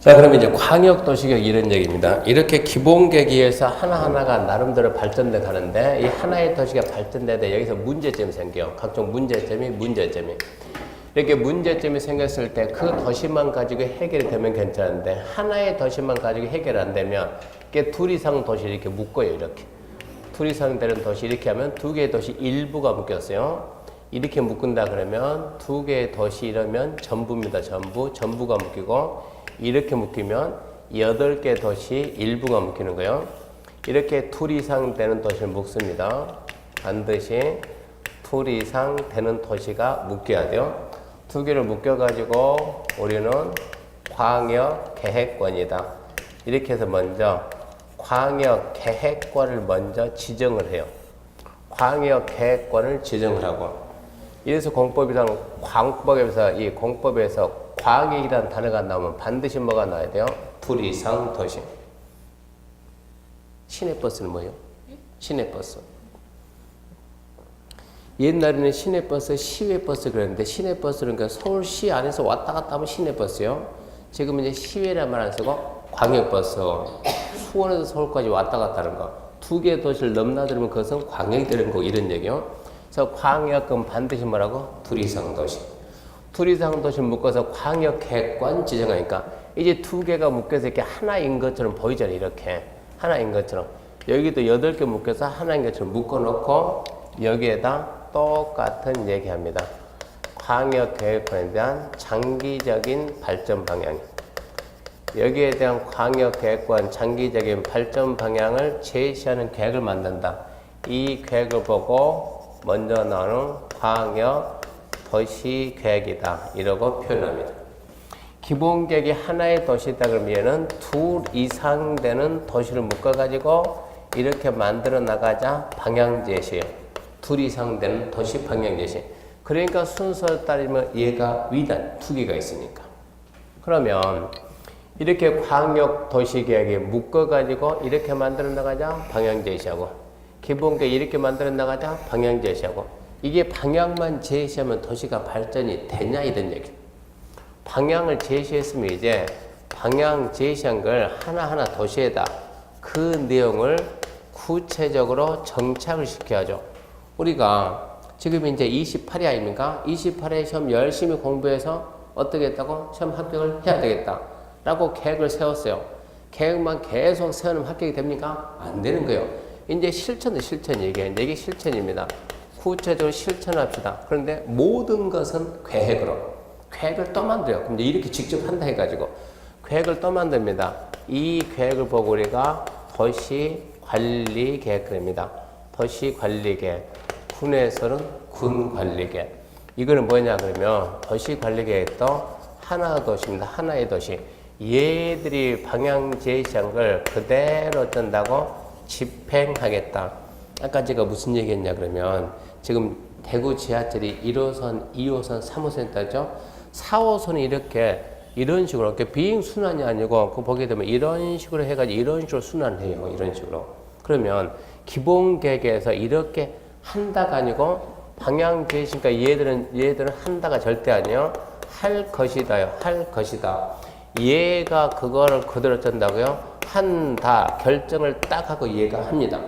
자, 그러면 이제 광역도시계획 이런 얘기입니다. 이렇게 기본계획에서 하나하나가 나름대로 발전돼 가는데 이 하나의 도시가 발전되다 여기서 문제점이 생겨요. 각종 문제점이. 이렇게 문제점이 생겼을 때 그 도시만 가지고 해결이 되면 괜찮은데 하나의 도시만 가지고 해결 안 되면 이게 둘 이상 도시 이렇게 묶어요. 이렇게. 둘 이상 되는 도시 이렇게 하면 두 개의 도시 일부가 묶였어요. 이렇게 묶은다 그러면 두 개의 도시 이러면 전부입니다. 전부가 묶이고 이렇게 묶이면 8개 도시 일부가 묶이는 거예요. 이렇게 둘 이상 되는 도시를 묶습니다. 반드시 둘 이상 되는 도시가 묶여야 돼요. 두 개를 묶여가지고 우리는 광역계획권이다. 이렇게 해서 먼저 광역계획권을 먼저 지정을 해요. 광역계획권을 지정을 하고 이래서 공법이랑 광법에서 이 공법에서 광역이라는 단어가 나오면 반드시 뭐가 나와야 돼요? 둘 이상 도시. 시내버스는 뭐예요? 시내버스. 옛날에는 시내버스, 시외버스 그랬는데 시내버스는 그러니까 서울시 안에서 왔다 갔다 하면 시내버스요. 지금 이제 시외란 말 안 쓰고 광역버스. 수원에서 서울까지 왔다 갔다 하는 거. 두 개의 도시를 넘나들면 그것은 광역이 되는 거 이런 얘기요. 그래서 광역은 반드시 뭐라고? 둘 이상 도시. 둘 이상 도시를 묶어서 광역계획권 지정하니까 이제 두 개가 묶여서 이렇게 하나인 것처럼 보이잖아요. 이렇게 하나인 것처럼 여기도 8개 묶여서 하나인 것처럼 묶어놓고 여기에다 똑같은 얘기합니다. 광역계획권에 대한 장기적인 발전 방향. 여기에 대한 광역계획권 장기적인 발전 방향을 제시하는 계획을 만든다. 이 계획을 보고 먼저 나오는 광역 도시계획이다. 이러고 표현합니다. 기본계획이 하나의 도시다 그러면 둘 이상 되는 도시를 묶어가지고 이렇게 만들어 나가자 방향 제시예요. 둘 이상 되는 도시 방향 제시. 그러니까 순서를 따르면 얘가 위단 두 개가 있으니까. 그러면 이렇게 광역 도시계획에 묶어가지고 이렇게 만들어 나가자 방향 제시하고 기본계획 이렇게 만들어 나가자 방향 제시하고 이게 방향만 제시하면 도시가 발전이 되냐 이런 얘기. 방향을 제시했으면 이제 방향 제시한 걸 하나하나 도시에다 그 내용을 구체적으로 정착을 시켜야죠. 우리가 지금 이제 28회 아닙니까? 28회 시험 열심히 공부해서 어떻게 했다고? 시험 합격을 해야 되겠다 라고 계획을 세웠어요. 계획만 계속 세우면 합격이 됩니까? 안 되는 거예요. 이제 실천 얘기해요. 이게 실천입니다. 구체적으로 실천합시다. 그런데 모든 것은 계획을 또 만들어요. 그럼 이렇게 직접 한다 해가지고 계획을 또 만듭니다. 이 계획을 보고 우리가 도시관리계획 그럽니다. 도시관리계획. 군에서는 군관리계획. 이거는 뭐냐 그러면 도시관리계획도 하나의 도시입니다. 하나의 도시. 얘들이 방향 제시한 걸 그대로 어쩐다고 집행하겠다. 아까 제가 무슨 얘기했냐 그러면 지금 대구 지하철이 1호선, 2호선, 3호선 있다죠? 4호선이 이런 식으로 이렇게 비행순환이 아니고 그 보게 되면 이런 식으로 해가지고 이런 식으로 순환해요. 이런 식으로. 그러면 기본계획에서 이렇게 한다가 아니고 방향 제시니까 얘들은 한다가 절대 아니에요. 할 것이다요. 할 것이다. 얘가 그거를 그대로 쩐다고요? 한다. 결정을 딱 하고 얘가 합니다.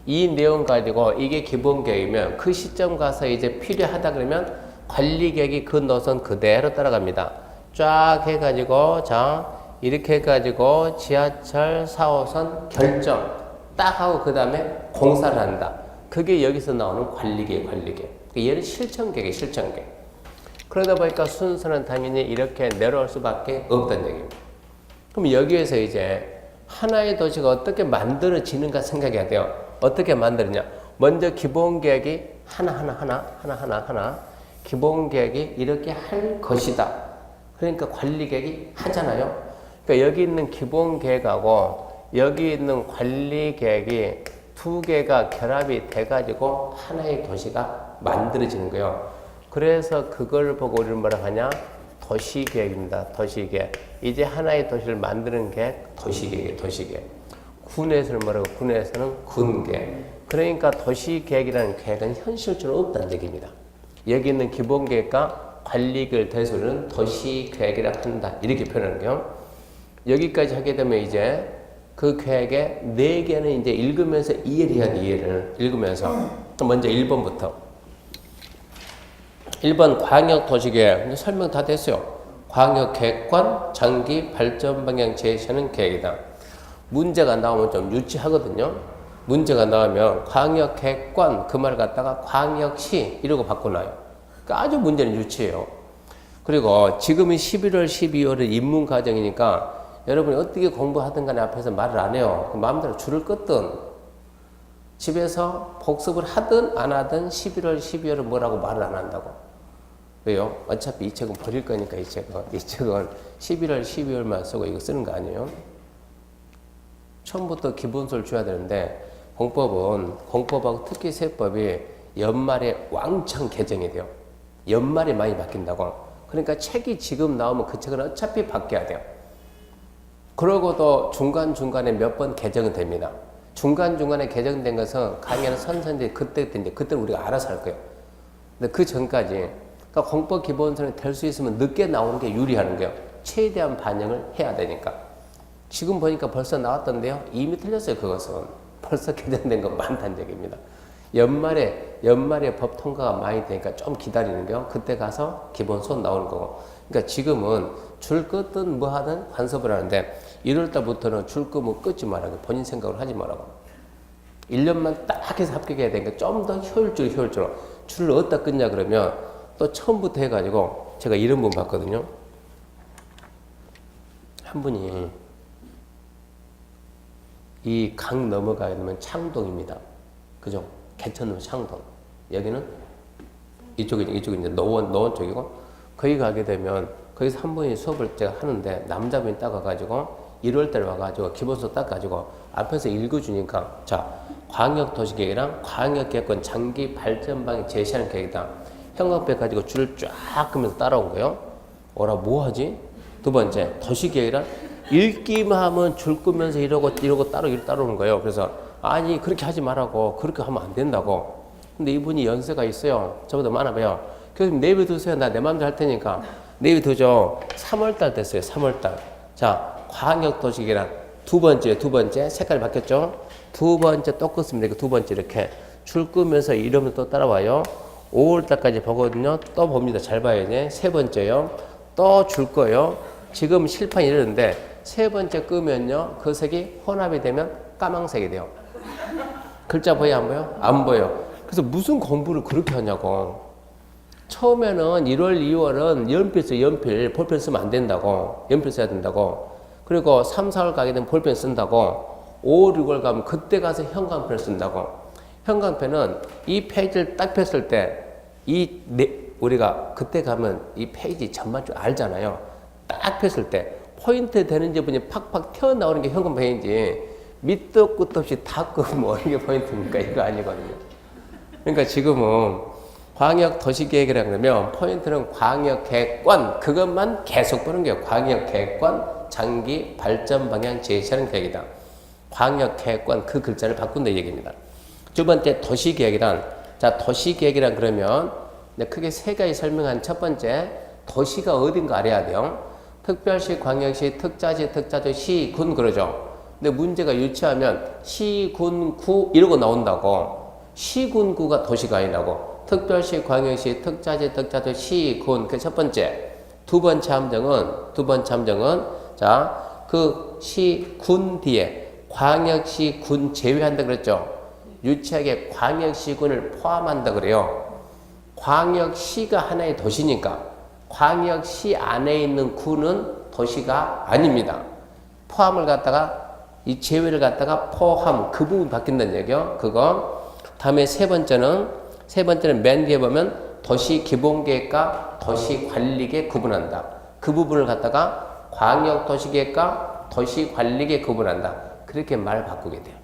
이 내용 가지고 이게 기본계획이면 그 시점 가서 이제 필요하다 그러면 관리계획이 그 노선 그대로 따라갑니다. 쫙 해가지고 자 이렇게 해가지고 지하철 4호선 결정 딱 하고 그 다음에 공사를 한다. 그게 여기서 나오는 관리계획. 얘는 실천계획. 그러다 보니까 순서는 당연히 이렇게 내려올 수밖에 없다는 얘기입니다. 그럼 여기에서 이제 하나의 도시가 어떻게 만들어지는가 생각해야 돼요. 어떻게 만드느냐? 먼저 기본계획이 하나. 기본계획이 이렇게 할 것이다. 그러니까 관리계획이 하잖아요. 그러니까 여기 있는 기본계획하고 여기 있는 관리계획이 두 개가 결합이 돼가지고 하나의 도시가 만들어지는 거예요. 그래서 그걸 보고 우리는 뭐라 하냐? 도시계획입니다. 도시계획. 이제 하나의 도시를 만드는 계획, 도시계획. 군에서는 뭐라고? 군에서는 군계획. 그러니까 도시계획이라는 계획은 현실적으로 없다는 얘기입니다. 여기 있는 기본계획과 관리계획을 대해서는 도시계획이라고 한다. 이렇게 표현하는 거예요. 여기까지 하게 되면 이제 그 계획에 4개는 이제 읽으면서 이해를 해야 돼, 이해를. 읽으면서. 먼저 1번부터. 1번 광역도시계획. 설명 다 됐어요. 광역계획관, 장기 발전 방향 제시하는 계획이다. 문제가 나오면 좀 유치하거든요. 문제가 나오면 광역계획관, 그 말을 갖다가 광역시 이러고 바꿔놔요. 그러니까 아주 문제는 유치해요. 그리고 지금이 11월, 12월은 입문 과정이니까 여러분이 어떻게 공부하든 간에 앞에서 말을 안 해요. 마음대로 줄을 끄든 집에서 복습을 하든 안 하든 11월, 12월은 뭐라고 말을 안 한다고. 왜요? 어차피 이 책은 버릴 거니까 이 책은 11월, 12월만 쓰고 이거 쓰는 거 아니에요? 처음부터 기본서를 줘야 되는데 공법하고 특히 세법이 연말에 왕창 개정이 돼요. 연말에 많이 바뀐다고. 그러니까 책이 지금 나오면 그 책은 어차피 바뀌어야 돼요. 그러고도 중간중간에 몇 번 개정은 됩니다. 중간중간에 개정된 것은 강의하는 선생님들이 그때 우리가 알아서 할 거예요. 근데 그 전까지, 그러니까 공법 기본서는 될 수 있으면 늦게 나오는 게 유리하는 거예요. 최대한 반영을 해야 되니까. 지금 보니까 벌써 나왔던데요. 이미 틀렸어요, 그것은. 벌써 개정된 거 많다는 얘기입니다. 연말에 법 통과가 많이 되니까 좀 기다리는 거요. 그때 가서 기본서 나오는 거고. 그러니까 지금은 줄 끄든 뭐 하든 간섭을 하는데 1월달부터는 줄 끄면 끊지 말라고. 본인 생각을 하지 말라고. 1년만 딱 해서 합격해야 되니까 좀 더 효율적으로. 줄을 어디다 끊냐 그러면 또 처음부터 해가지고 제가 이런 분 봤거든요. 한 분이 이 강 넘어가야 되면 창동입니다. 그죠? 개천은 창동. 여기는 이쪽이 이제 노원 쪽이고, 거기 가게 되면 거기서 한 분이 수업을 제가 하는데 남자분이 따가가지고 1월달에 와가지고 기본서 따가지고 앞에서 읽어주니까, 자, 광역도시계획이랑 광역계획권 장기 발전방향 제시하는 계획이다. 형광펜 가지고 줄을 쫙 끄면서 따라온 거예요. 어라 뭐하지? 두 번째 도시계획이랑 읽기만 하면 줄 끄면서 이러고 따라오는 거예요. 그래서 아니 그렇게 하지 말라고, 그렇게 하면 안 된다고. 근데 이분이 연세가 있어요. 저보다 많아 봐요. 교수님 내비두세요. 나 내 마음대로 할 테니까. 내비두죠. 3월달 됐어요. 3월달. 자, 광역도시계획이랑 두 번째 색깔이 바뀌었죠. 두 번째 또 끄습니다. 두 번째 이렇게 줄 끄면서 이러면 또 따라와요. 5월달까지 보거든요. 또 봅니다. 잘 봐야지. 세 번째요. 또 줄 거예요. 지금 실판이 이러는데 세 번째 끄면요. 그 색이 혼합이 되면 까망색이 돼요. 글자 보여 안 보여? 안 보여. 그래서 무슨 공부를 그렇게 하냐고. 처음에는 1월, 2월은 연필, 볼펜 쓰면 안 된다고. 연필 써야 된다고. 그리고 3, 4월 가게 되면 볼펜 쓴다고. 5, 6월 가면 그때 가서 형광펜을 쓴다고. 형광펜은 이 페이지를 딱 폈을 때 우리가 그때 가면 이 페이지 전반 좀 알잖아요. 딱 폈을 때 포인트 되는 부분이 팍팍 튀어나오는 게 형광펜이지, 밑도 끝도 없이 다 끄면 어느 게 포인트입니까? 이거 아니거든요. 그러니까 지금은 광역도시계획이라 그러면 포인트는 광역계획관, 그것만 계속 보는 거예요. 광역계획관 장기 발전 방향 제시하는 계획이다. 광역계획관 그 글자를 바꾼다 얘기입니다. 두 번째 도시계획이란, 자, 도시계획이란 그러면 크게 세 가지 설명한 첫 번째, 도시가 어딘가 알아야 돼요. 특별시, 광역시, 특자시, 시, 군 그러죠. 근데 문제가 유치하면 시, 군, 구 이러고 나온다고. 시, 군, 구가 도시가 아니라고. 특별시, 광역시, 특자시, 시, 군. 그 첫 번째. 두 번째 함정은 자, 그 시, 군 뒤에 광역시, 군 제외한다 그랬죠. 유치하게 광역시, 군을 포함한다 그래요. 광역시가 하나의 도시니까 광역시 안에 있는 구는 도시가 아닙니다. 포함을 갖다가 이 제외를 갖다가 포함, 그 부분 바뀐다는 얘기요. 그거. 다음에 세 번째는 맨 뒤에 보면 도시 기본계획과 도시 관리계획 구분한다. 그 부분을 갖다가 광역도시계획과 도시 관리계획 구분한다. 그렇게 말 바꾸게 돼요.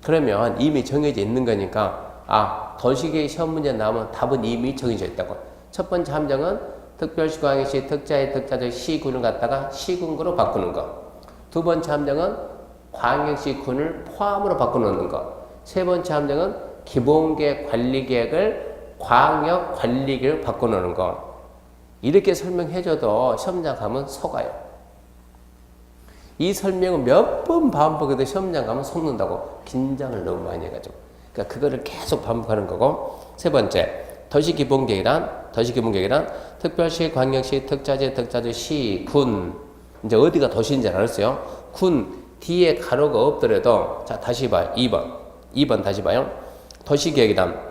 그러면 이미 정해져 있는 거니까, 아, 도시계획 시험 문제 나오면 답은 이미 정해져 있다고. 첫 번째 함정은 특별시, 광역시, 특자시, 시군을 갖다가 시군구로 바꾸는 거. 두 번째 함정은 광역시 군을 포함으로 바꾸는 거. 세 번째 함정은 기본계획 관리계획을 광역 관리계획을 바꿔놓는 거. 이렇게 설명해줘도 시험장 가면 속아요. 이 설명을 몇 번 반복해도 시험장 가면 속는다고 긴장을 너무 많이 해가지고. 그러니까 그거를 계속 반복하는 거고. 세 번째, 도시기본계획이란 특별시, 광역시, 특자지, 시, 군. 이제 어디가 도시인지 알았어요. 군 뒤에 가로가 없더라도 자 다시 봐요. 2번 다시 봐요. 도시계획이란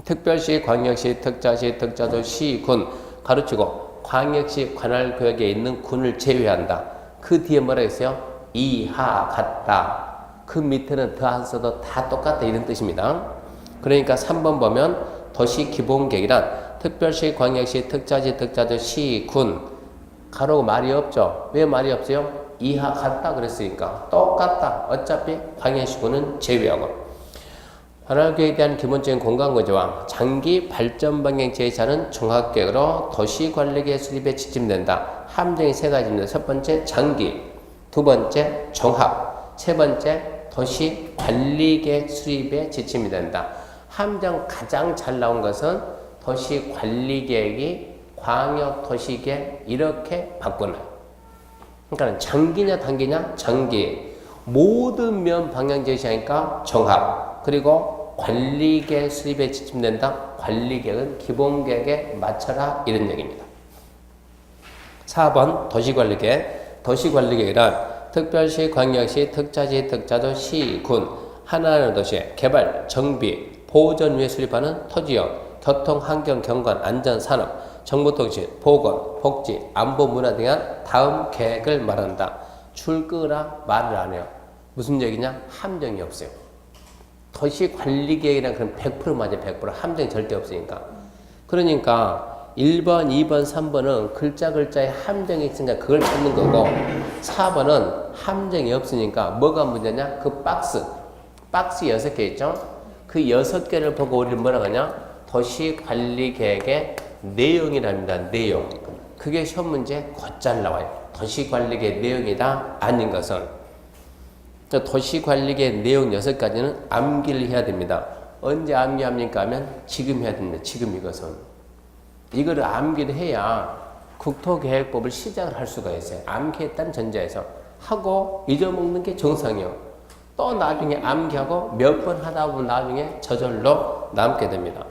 특별시, 광역시, 특자시, 시, 군 가로치고 광역시 관할구역에 있는 군을 제외한다. 그 뒤에 뭐라 했어요? 이하 같다. 그 밑에는 더 안 써도 다 똑같다 이런 뜻입니다. 그러니까 3번 보면 도시기본계획이란 특별시, 광역시, 특자시, 시, 군 가로가 말이 없죠. 왜 말이 없어요? 이하 같다 그랬으니까 똑같다. 어차피 광역시군은 제외하고. 관할구역에 대한 기본적인 공간구조와 장기 발전 방향 제시하는 종합계획으로 도시관리계 수립에 지침된다. 함정이 세 가지입니다. 첫 번째 장기, 두 번째 종합, 세 번째 도시관리계획 수립에 지침이 된다. 함정 가장 잘 나온 것은 도시관리계획이 광역도시계획 이렇게 바꾸나요. 그러니까 장기냐 단기냐? 장기. 모든 면 방향 제시하니까 종합. 그리고 관리계획 수립에 지침된다. 관리계획은 기본계획에 맞춰라 이런 얘기입니다. 4번 도시관리계획. 도시관리계획이란 특별시, 광역시, 특자시, 시, 군 하나하나 도시의 개발, 정비, 보존 위에 수립하는 토지역, 교통, 환경, 경관, 안전, 산업, 정보통신, 보건, 복지, 안보, 문화 등한 다음 계획을 말한다. 줄거라 말을 안 해요. 무슨 얘기냐? 함정이 없어요. 도시관리계획이란 그런 100% 맞아요. 100% 함정이 절대 없으니까. 그러니까 1번, 2번, 3번은 글자에 함정이 있으니까 그걸 찾는 거고 4번은 함정이 없으니까 뭐가 문제냐? 그 박스 6개 있죠? 그 6개를 보고 우리는 뭐라고 하냐? 도시관리계획의 내용이랍니다. 내용. 그게 시험 문제 곧잘 나와요. 도시관리계획 내용이다 아닌 것은. 도시관리계획 내용 6가지는 암기를 해야 됩니다. 언제 암기합니까 하면 지금 해야 됩니다. 지금 이것은. 이거를 암기를 해야 국토계획법을 시작을 할 수가 있어요. 암기했다는 전제에서. 하고 잊어먹는 게 정상이에요. 또 나중에 암기하고 몇 번 하다 보면 나중에 저절로 남게 됩니다.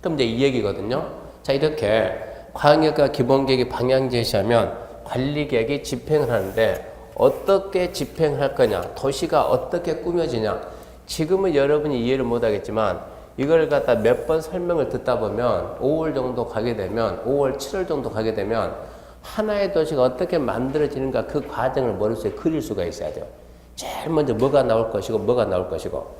그럼 이제 이 얘기거든요. 자, 이렇게 광역과 기본계획이 방향 제시하면 관리계획이 집행을 하는데 어떻게 집행을 할 거냐, 도시가 어떻게 꾸며지냐. 지금은 여러분이 이해를 못 하겠지만 이걸 갖다 몇 번 설명을 듣다 보면 5월 정도 가게 되면 5월, 7월 정도 가게 되면 하나의 도시가 어떻게 만들어지는가 그 과정을 머릿속에 그릴 수가 있어야 돼요. 제일 먼저 뭐가 나올 것이고 뭐가 나올 것이고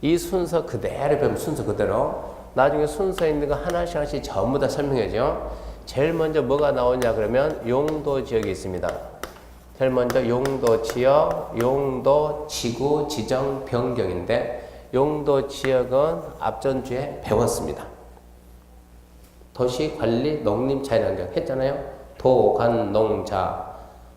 이 순서 그대로 배우면 순서 그대로 나중에 순서에 있는 거 하나씩 전부 다 설명해줘. 제일 먼저 뭐가 나오냐 그러면 용도 지역이 있습니다. 제일 먼저 용도 지역, 용도 지구 지정 변경인데 용도 지역은 앞전주에 배웠습니다. 도시관리 농림자연환경 했잖아요. 도관농자.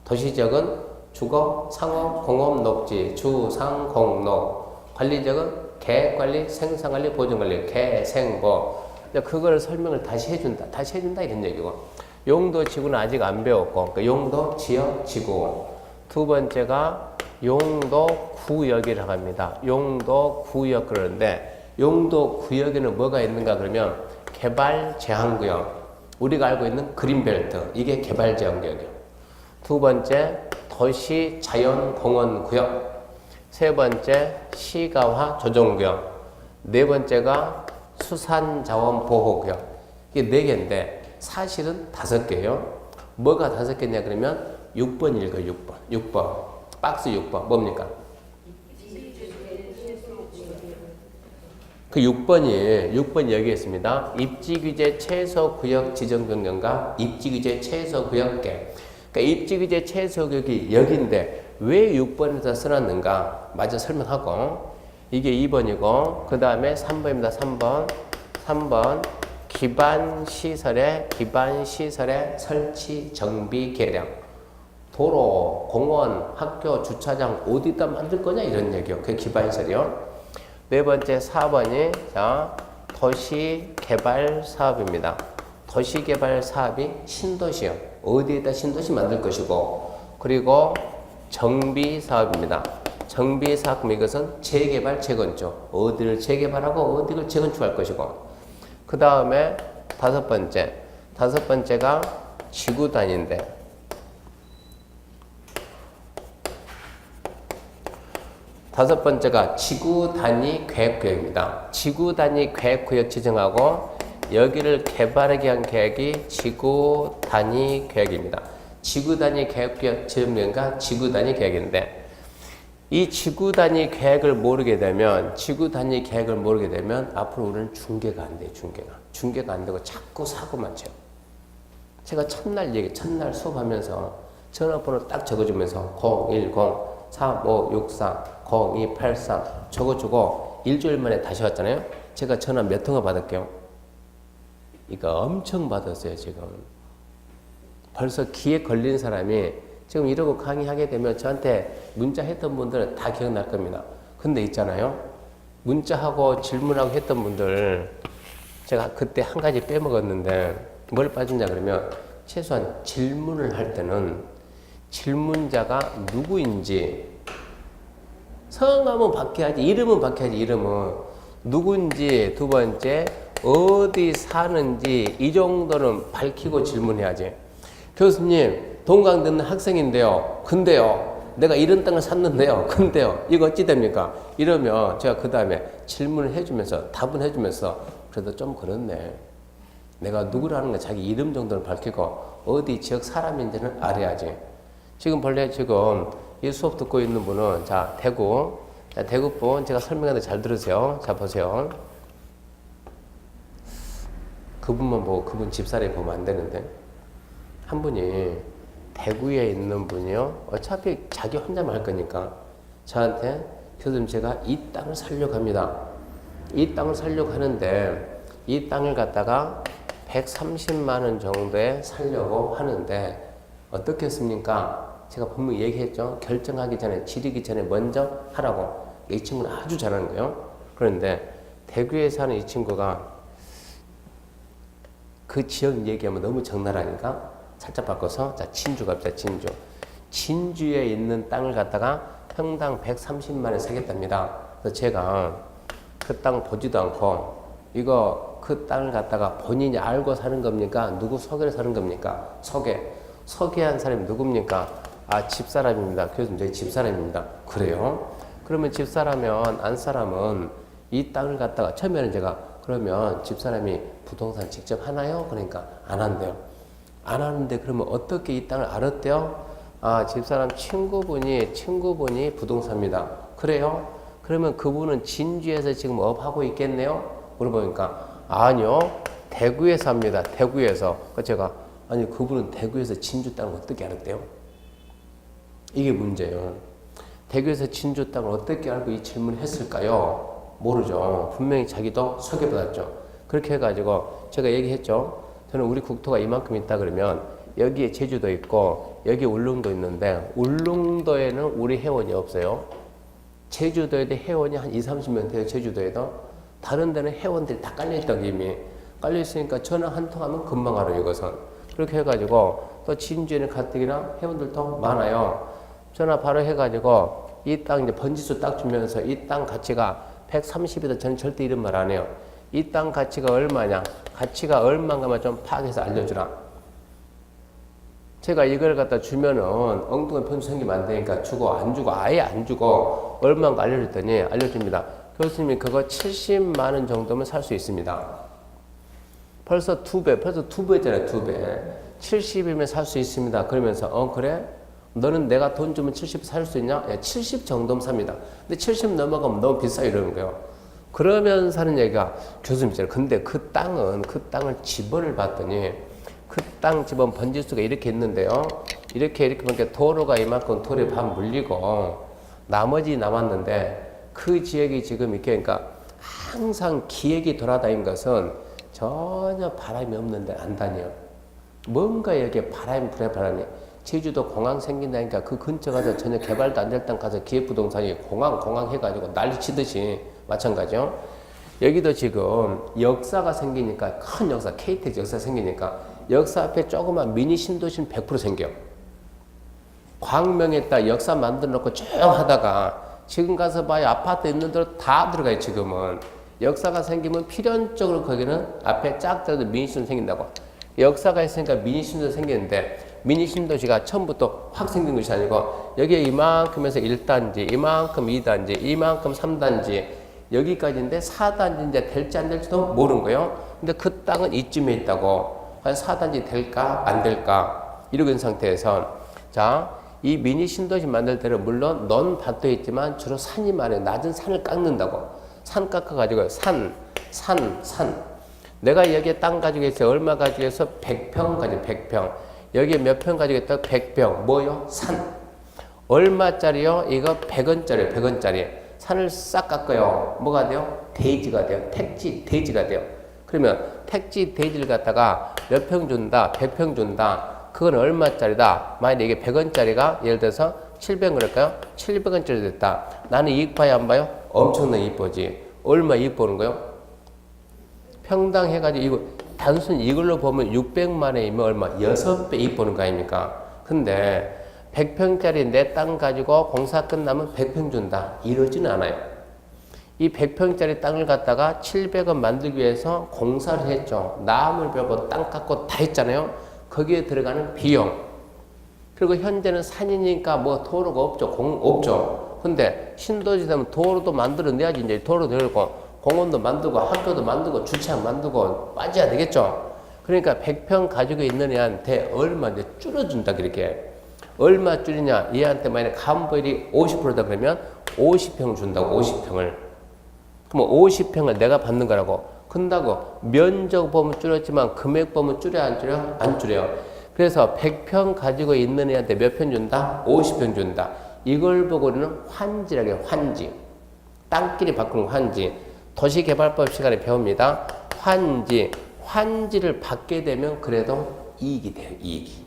도시지역은 주거, 상업, 공업, 녹지, 주상, 공농. 관리지역은 계획관리, 생산관리, 보존관리, 계생보. 그걸 설명을 다시 해준다. 다시 해준다 이런 얘기고. 용도 지구는 아직 안 배웠고 그러니까 용도 지역 지구. 두 번째가 용도 구역이라고 합니다. 용도 구역 그러는데 용도 구역에는 뭐가 있는가 그러면 개발 제한구역. 우리가 알고 있는 그린벨트. 이게 개발 제한구역이에요. 두 번째 도시 자연공원구역. 세 번째 시가화 조정구역. 네 번째가 수산자원보호구역. 이게 4개인데 사실은 5개예요. 뭐가 5개냐 그러면 6번 읽어요. 6번. 박스 6번 뭡니까? 그 6번이 여기 있습니다. 입지규제 최소구역 지정변경과 입지규제 최소구역계. 그러니까 입지규제 최소구역이 여기인데 왜 6번에서 써놨는가 마저 설명하고 이게 2번이고 그 다음에 3번입니다. 3번 기반시설의 설치 정비 계량. 도로, 공원, 학교, 주차장 어디다 만들 거냐 이런 얘기요. 그게 기반시설이요. 네 번째 4번이 자 도시개발 사업입니다. 도시개발 사업이 신도시요. 어디에다 신도시 만들 것이고 그리고 정비 사업입니다. 정비 사업 이것은 재개발, 재건축. 어디를 재개발하고 어디를 재건축할 것이고. 그 다음에 다섯 번째가 지구 단위인데 다섯 번째가 지구 단위 계획구역입니다. 지구 단위 계획구역 지정하고 여기를 개발하기 위한 계획이 지구 단위 계획입니다. 지구 단위 계획구역 지정과 지구 단위 계획인데 이 지구 단위 계획을 모르게 되면 앞으로 우리는 중개가 안 돼요. 중개가 안 되고 자꾸 사고만 쳐요. 제가 첫날 수업하면서 전화번호 딱 적어주면서 010-4564-0283 적어주고 일주일 만에 다시 왔잖아요. 제가 전화 몇 통화 받을게요? 이거 엄청 받았어요, 지금. 벌써 귀에 걸린 사람이 지금 이러고 강의하게 되면 저한테 문자했던 분들은 다 기억날 겁니다. 근데 있잖아요. 문자하고 질문하고 했던 분들 제가 그때 한 가지 빼먹었는데 뭘 빠졌냐 그러면 최소한 질문을 할 때는 질문자가 누구인지 성함은 바뀌어야지 이름은 바뀌어야지 이름은 누구인지 두 번째 어디 사는지 이 정도는 밝히고 질문해야지. 교수님 동강 듣는 학생인데요. 근데요. 내가 이런 땅을 샀는데요. 근데요. 이거 어찌 됩니까? 이러면 제가 그 다음에 질문을 해주면서 답은 해주면서 그래도 좀 그렇네. 내가 누구라는 거 자기 이름 정도는 밝히고 어디 지역 사람인지는 알아야지. 지금 본래 지금 이 수업 듣고 있는 분은 자 대구 분 제가 설명하는데 잘 들으세요. 자 보세요. 그분만 보고 그분 집사람이 보면 안 되는데 한 분이 대구에 있는 분이요. 어차피 자기 혼자만 할 거니까 저한테 교수님 제가 이 땅을 살려고 합니다. 이 땅을 살려고 하는데 이 땅을 갖다가 130만 원 정도에 살려고 하는데 어떻겠습니까? 제가 분명히 얘기했죠. 결정하기 전에 지르기 전에 먼저 하라고. 이 친구는 아주 잘하는 거예요. 그런데 대구에 사는 이 친구가 그 지역 얘기하면 너무 적나라하니까 살짝 바꿔서 자 진주 갑시다. 진주에 있는 땅을 갖다가 평당 130만 원 사겠답니다. 그래서 제가 그 땅 보지도 않고 이거 그 땅을 갖다가 본인이 알고 사는 겁니까? 누구 소개를 사는 겁니까? 소개한 사람이 누굽니까? 아 집사람입니다. 교수님 저희 집사람입니다. 그래요? 그러면 집사라면 안 사람은 이 땅을 갖다가 처음에는 제가 그러면 집사람이 부동산 직접 하나요? 그러니까 안 한대요. 안 하는데 그러면 어떻게 이 땅을 알았대요? 아 집사람 친구분이 부동산입니다. 그래요? 그러면 그분은 진주에서 지금 업하고 있겠네요? 물어보니까 아니요 대구에 삽니다. 대구에서. 제가 아니 그분은 대구에서 진주 땅을 어떻게 알았대요? 이게 문제예요. 대구에서 진주 땅을 어떻게 알고 이 질문을 했을까요? 모르죠. 분명히 자기도 소개받았죠. 그렇게 해가지고 제가 얘기했죠. 저는 우리 국토가 이만큼 있다 그러면 여기에 제주도 있고 여기 울릉도 있는데 울릉도에는 우리 회원이 없어요. 제주도에도 회원이 한 20-30명 돼요. 제주도에도. 다른 데는 회원들이 다 깔려있다고 이미. 깔려있으니까 전화 한 통 하면 금방 알아요. 이것은. 그렇게 해가지고 또 진주에는 가뜩이나 회원들도 많아요. 전화 바로 해가지고 이 땅 이제 번지수 딱 주면서 이 땅 가치가 130이다. 저는 절대 이런 말 안 해요. 이 땅 가치가 얼마냐? 가치가 얼마인가만 좀 파악해서 알려주라. 제가 이걸 갖다 주면은 엉뚱한 편수 생기면 안 되니까 아예 안 주고 얼마인가 알려줬더니 알려줍니다. 교수님이 그거 70만 원 정도면 살 수 있습니다. 벌써 두 배잖아요. 2배. 70이면 살 수 있습니다. 그러면서 그래? 너는 내가 돈 주면 70 살 수 있냐? 70 정도면 삽니다. 근데 70 넘어가면 너무 비싸 이러는 거예요. 그러면서 하는 얘기가 교수님 있잖아요. 근데 그 땅을 지번을 봤더니 그 땅 지번 번지수가 이렇게 있는데요. 이렇게 보니까 도로가 이만큼 도로에 반 물리고 나머지 남았는데 그 지역이 지금 이렇게 그러니까 항상 기획이 돌아다닌 것은 전혀 바람이 없는데 안 다녀요. 뭔가 여기에 바람이 제주도 공항 생긴다니까 그 근처 가서 전혀 개발도 안 될 땅 가서 기획부동산이 공항 해가지고 난리 치듯이 마찬가지요. 여기도 지금 역사가 생기니까 큰 역사, KTX 역사 생기니까 역사 앞에 조그만 미니 신도시는 100% 생겨. 광명에다 역사 만들어 놓고 쭉 하다가 지금 가서 봐요. 아파트 있는 대로 다 들어가요. 지금은. 역사가 생기면 필연적으로 거기는 앞에 짝더라도 미니신도 생긴다고. 역사가 있으니까 미니신도 생기는데 미니신도시가 처음부터 확 생긴 것이 아니고 여기에 이만큼에서 1단지, 이만큼 2단지, 이만큼 3단지 여기까지인데 4단지인데 될지 안 될지도 모르는 거예요. 근데 그 땅은 이쯤에 있다고. 한 4단지 될까 안 될까 이러고 있는 상태에서 자, 이 미니 신도시 만들 때는 물론 넌밭도 있지만 주로 산이 많아요. 낮은 산을 깎는다고. 산 깎아가지고 산. 내가 여기에 땅 가지고 있어요. 얼마 가지고 있어? 100평 가지고 100평. 여기에 몇 평 가지고 있다? 100평. 뭐요? 산. 얼마짜리요? 이거 100원짜리, 100원짜리. 산을 싹 깎아요. 뭐가 돼요? 대지가 돼요. 택지, 대지가 돼요. 그러면 택지, 대지를 갖다가 몇 평 준다? 100평 준다. 그건 얼마짜리다? 만약에 이게 100원짜리가 예를 들어서 700원 그럴까요? 700원짜리 됐다. 나는 이익 봐야 안 봐요? 엄청난 이익 보지. 얼마 이익 보는 거요? 평당 해가지고 이거 단순 이걸로 보면 600만 원이면 얼마? 6배 이익 보는 거 아닙니까? 근데 100평짜리 내 땅 가지고 공사 끝나면 100평 준다. 이러지는 않아요. 이 100평짜리 땅을 갖다가 700원 만들기 위해서 공사를 했죠. 나무를 베고 땅 깎고 다 했잖아요. 거기에 들어가는 비용. 그리고 현재는 산이니까 뭐 도로가 없죠. 없죠. 근데 신도시 되면 도로도 만들어내야지. 이제 도로 되고 공원도 만들고 학교도 만들고 주차장 만들고 빠져야 되겠죠. 그러니까 100평 가지고 있는 애한테 얼마 이제 줄여준다. 그렇게. 얼마 줄이냐. 얘한테 만약에 가분율이 50%다 그러면 50평 준다고. 50평을. 그럼 50평을 내가 받는 거라고. 근다고 면적 보면 줄였지만 금액 보면 줄여 안 줄여? 안 줄여요. 그래서 100평 가지고 있는 애한테 몇 평 준다? 50평 준다. 이걸 보고 우리는 환지라고 해요. 환지. 땅끼리 바꾸는 환지. 도시개발법 시간에 배웁니다. 환지. 환지를 받게 되면 그래도 이익이 돼요. 이익이.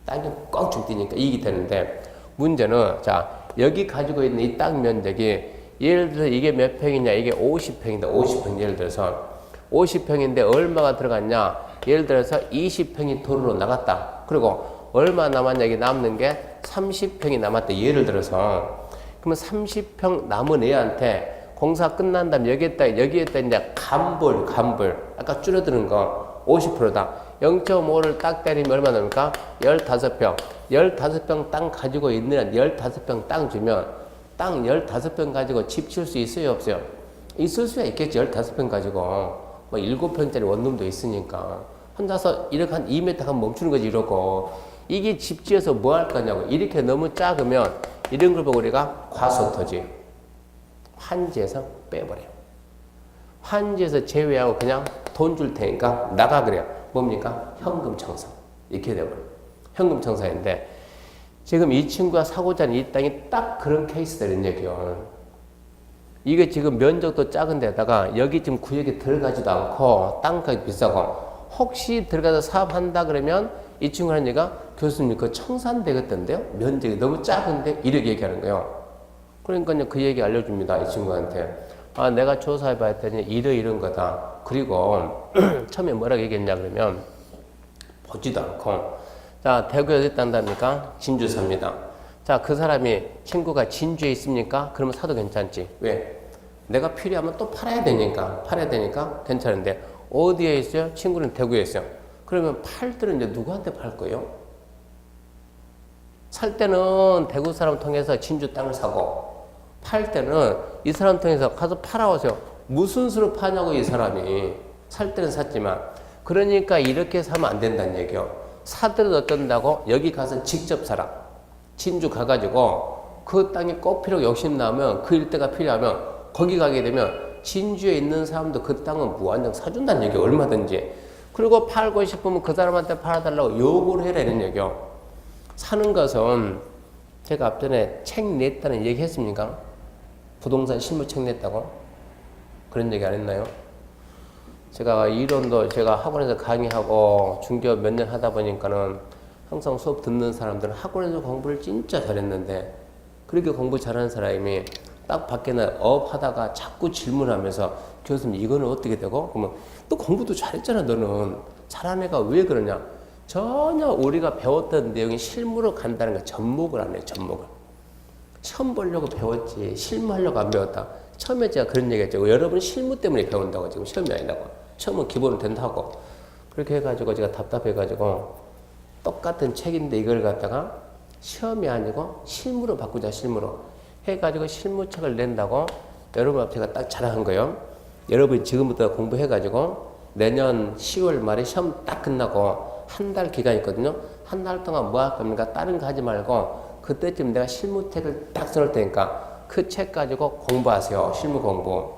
땅이 꽉 뛰니까 이익이 되는데 문제는 자 여기 가지고 있는 이 땅 면적이 예를 들어서 이게 몇 평이냐? 이게 50평인데 50평 예를 들어서 50평인데 얼마가 들어갔냐? 예를 들어서 20평이 도로로 나갔다. 그리고 얼마 남았냐? 이게 남는 게 30평이 남았다. 예를 들어서. 그러면 30평 남은 애한테 공사 끝난 다음에 여기에다 이제 간불. 아까 줄어드는 거 50%다. 0.5를 딱 때리면 얼마 남을까? 15평. 15평 땅 가지고 있는 15평 땅 주면 땅 15평 가지고 집 지을 수 있어요? 없어요? 있을 수야 있겠지. 15평 가지고. 뭐 7평짜리 원룸도 있으니까 혼자서 이렇게 한 2m 한 멈추는 거지. 이러고 이게 집 지어서 뭐 할 거냐고. 이렇게 너무 작으면 이런 걸 보고 우리가 과소토지 환지에서 빼버려요. 환지에서 제외하고 그냥 돈 줄 테니까 나가 그래요. 뭡니까? 현금청사. 이렇게 돼버려요. 현금청사인데 지금 이 친구가 사고자 하는 이 땅이 딱 그런 케이스들은 얘기요. 이게 지금 면적도 작은 데다가 여기 지금 구역에 들어가지도 않고 땅값이 비싸고 혹시 들어가서 사업한다 그러면 이 친구는 얘가 교수님 그 청산 되겠던데요? 면적이 너무 작은데 이렇게 얘기하는 거예요. 그러니까 그 얘기 알려줍니다. 이 친구한테. 아 내가 조사해 봤더니 이런 거다. 그리고 처음에 뭐라고 얘기했냐 그러면 보지도 않고 자 대구에 어디 딴답니까? 진주 삽니다. 자, 그 사람이 친구가 진주에 있습니까? 그러면 사도 괜찮지. 왜? 내가 필요하면 또 팔아야 되니까 괜찮은데 어디에 있어요? 친구는 대구에 있어요. 그러면 팔 때는 이제 누구한테 팔 거예요? 살 때는 대구 사람 통해서 진주 땅을 사고 팔 때는 이 사람 통해서 가서 팔아오세요. 무슨 수로 파냐고 이 사람이. 살 때는 샀지만 그러니까 이렇게 사면 안 된다는 얘기요. 사더라도 어떤다고? 여기 가서 직접 사라. 진주 가가지고 그 땅이 꼭 필요하고 욕심나면 그 일대가 필요하면 거기 가게 되면 진주에 있는 사람도 그 땅은 무한정 사준다는 얘기예요. 얼마든지. 그리고 팔고 싶으면 그 사람한테 팔아달라고 요구를 해라 이런 얘기요. 사는 것은 제가 앞전에 책 냈다는 얘기 했습니까? 부동산 실무 책 냈다고? 그런 얘기 안 했나요? 제가 이론도 제가 학원에서 강의하고 중개업 몇 년 하다 보니까는 항상 수업 듣는 사람들은 학원에서 공부를 진짜 잘했는데 그렇게 공부 잘하는 사람이 딱 밖에 업 하다가 자꾸 질문하면서 교수님 이거는 어떻게 되고? 그러면 또 공부도 잘했잖아 너는. 잘한 애가 왜 그러냐? 전혀 우리가 배웠던 내용이 실무로 간다는 거 접목을 안 해요. 접목을. 시험 보려고 배웠지 실무하려고 안 배웠다. 처음에 제가 그런 얘기 했죠. 여러분 실무 때문에 배운다고 지금 시험이 아니라고. 처음은 기본은 된다고. 그렇게 해가지고 제가 답답해가지고 똑같은 책인데 이걸 갖다가 시험이 아니고 실무로 바꾸자 실무로 해가지고 실무책을 낸다고 여러분 앞에 제가 딱 자랑한 거예요. 여러분이 지금부터 공부해가지고 내년 10월 말에 시험 딱 끝나고 한 달 기간이 있거든요. 한 달 동안 뭐 할 겁니까? 다른 거 하지 말고 그때쯤 내가 실무책을 딱 써놓을 테니까 그 책 가지고 공부하세요. 실무 공부.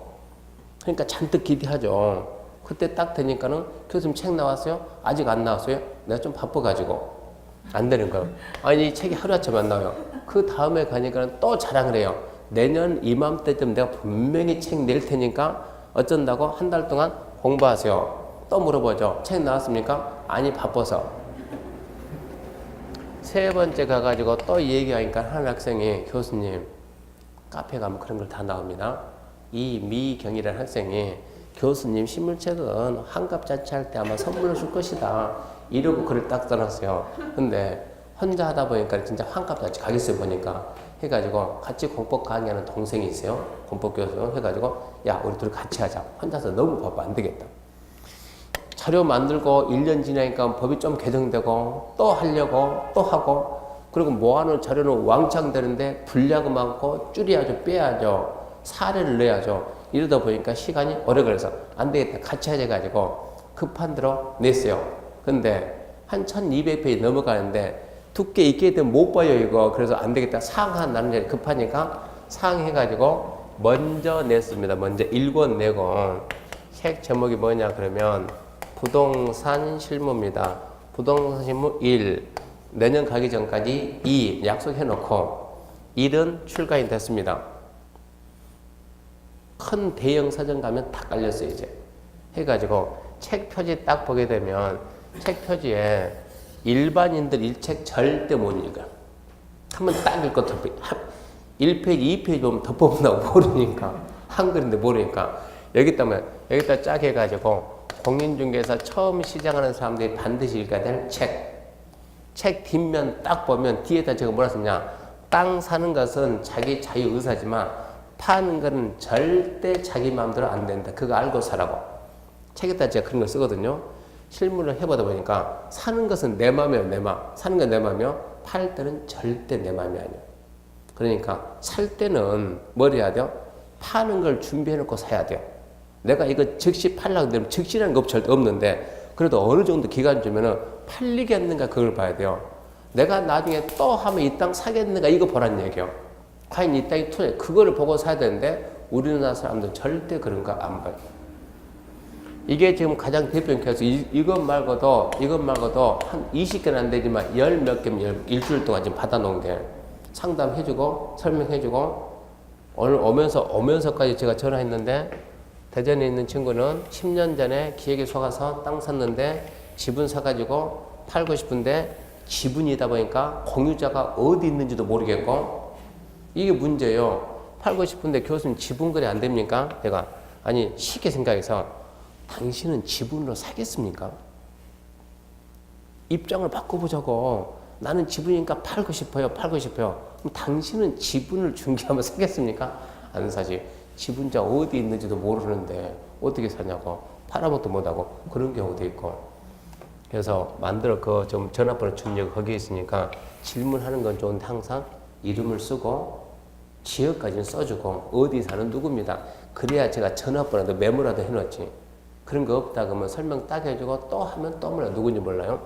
그러니까 잔뜩 기대하죠. 그때 딱 되니까는 교수님 책 나왔어요? 아직 안 나왔어요? 내가 좀 바빠가지고 안 되는 거예요. 아니 이 책이 하루아침에 안 나와요. 그 다음에 가니까는 또 자랑을 해요. 내년 이맘때쯤 내가 분명히 책 낼 테니까 어쩐다고 한 달 동안 공부하세요. 또 물어보죠. 책 나왔습니까? 아니 바빠서. 세 번째 가가지고 또 얘기하니까 한 학생이 교수님 카페 가면 그런 걸 다 나옵니다. 이미경이라는 학생이 교수님 실물책은 환갑잔치 할 때 아마 선물로 줄 것이다. 이러고 글을 딱 써놨어요. 근데 혼자 하다 보니까 진짜 환갑잔치 가겠어요 보니까. 해가지고 같이 공법 강의하는 동생이 있어요. 공법 교수 해가지고 야 우리 둘이 같이 하자. 혼자서 너무 바빠 안 되겠다. 자료 만들고 1년 지나니까 법이 좀 개정되고 또 하려고 또 하고 그리고 모아놓은 자료는 왕창 되는데 분량은 많고 줄여야죠 빼야죠 사례를 내야죠 이러다 보니까 시간이 오래 걸려서 안 되겠다 같이 하자 가지고 급한 대로 냈어요. 근데 한 1200페이지 넘어가는데 두께 있게 되면 못 봐요 이거. 그래서 안 되겠다 사항 하나 나누는 게 급하니까 사항 해가지고 먼저 냈습니다. 먼저 1권 내고 책 제목이 뭐냐 그러면 부동산 실무입니다. 부동산 실무 1. 내년 가기 전까지 2. 약속해놓고 1은 출간이 됐습니다. 큰 대형 서점 가면 다 깔렸어요, 이제. 해가지고 책 표지 딱 보게 되면 책 표지에 일반인들 이 책 절대 못 읽어. 한번 딱 읽고 덮어. 1페이지, 2페이지 보면 덮어본다고 모르니까. 한글인데 모르니까. 여기다 쫙 해가지고 공인중개사 처음 시작하는 사람들이 반드시 읽어야 될 책. 책 뒷면 딱 보면 뒤에다 제가 뭐라 썼냐. 땅 사는 것은 자기 자유의사지만 파는 거는 절대 자기 마음대로 안 된다. 그거 알고 사라고. 책에다 제가 그런 걸 쓰거든요. 실무를 해보다 보니까 사는 것은 내 마음이에요. 내 마음. 사는 건 내 마음이요. 팔 때는 절대 내 마음이 아니에요. 그러니까 살 때는 뭘 해야 돼요? 파는 걸 준비해놓고 사야 돼요. 내가 이거 즉시 팔려고 되면 즉시라는 거 절대 없는데 그래도 어느 정도 기간 주면은 팔리겠는가 그걸 봐야 돼요. 내가 나중에 또 하면 이 땅 사겠는가 이거 보란 얘기요. 과연 이 땅이 투자 그거를 보고 사야 되는데 우리나라 사람들은 절대 그런 거 안 봐요. 이게 지금 가장 대표적인 케이스. 이것 말고도 한 20개는 안 되지만 열 몇 개면 일주일 동안 지금 받아놓은 게 상담해주고 설명해주고 오늘 오면서까지 제가 전화했는데 대전에 있는 친구는 10년 전에 기획에서 가서 땅 샀는데 지분 사가지고 팔고 싶은데 지분이다 보니까 공유자가 어디 있는지도 모르겠고 이게 문제예요. 팔고 싶은데 교수님 지분 거래 안 됩니까? 내가 아니 쉽게 생각해서 당신은 지분으로 사겠습니까? 입장을 바꿔보자고. 나는 지분이니까 팔고 싶어요. 그럼 당신은 지분을 중개하면 사겠습니까? 안 사지. 지분자 어디 있는지도 모르는데 어떻게 사냐고. 팔아먹도 못하고 그런 경우도 있고. 그래서 만들어 좀 전화번호 출력 거기 있으니까 질문하는 건 좋은데 항상 이름을 쓰고 지역까지는 써주고 어디 사는 누구입니다. 그래야 제가 전화번호도 메모라도 해놓지. 그런 거 없다 그러면 설명 딱 해주고 또 하면 또 몰라 누군지 몰라요.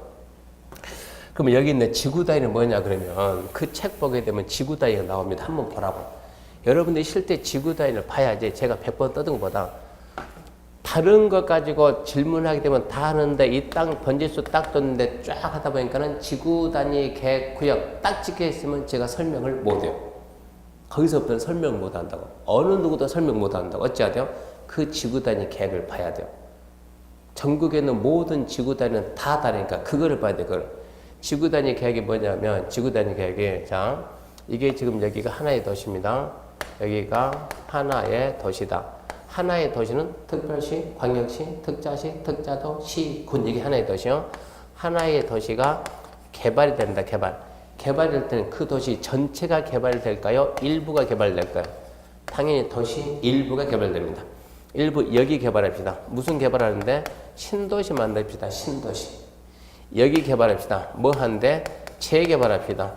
그러면 여기 있는 지구 단위는 뭐냐 그러면 그 책 보게 되면 지구 단위가 나옵니다. 한번 보라고. 여러분들이 실제 지구 단위를 봐야지 제가 100번 떠든 것보다 다른 것 가지고 질문하게 되면 다 하는데 이 땅 번지수 딱 떴는데 쫙 하다 보니까는 지구 단위 계획 구역 딱 찍혀 있으면 제가 설명을 못 해요. 거기서부터는 설명 못 한다고. 어느 누구도 설명 못 한다고. 어찌해야 돼요? 그 지구 단위 계획을 봐야 돼요. 전국에 있는 모든 지구 단위는 다 다르니까 그거를 봐야 돼. 그걸. 지구 단위 계획이 뭐냐면 지구 단위 계획이 자 이게 지금 여기가 하나의 도시입니다. 여기가 하나의 도시다. 하나의 도시는 특별시, 광역시, 특자시, 특자도, 시, 군 이게 하나의 도시요. 하나의 도시가 개발이 된다. 개발이 될 때는 그 도시 전체가 개발이 될까요? 일부가 개발될까요? 당연히 도시 일부가 개발됩니다. 일부 여기 개발합시다. 무슨 개발하는데? 신도시 만듭시다. 신도시. 여기 개발합시다. 뭐 하는데? 재개발합시다.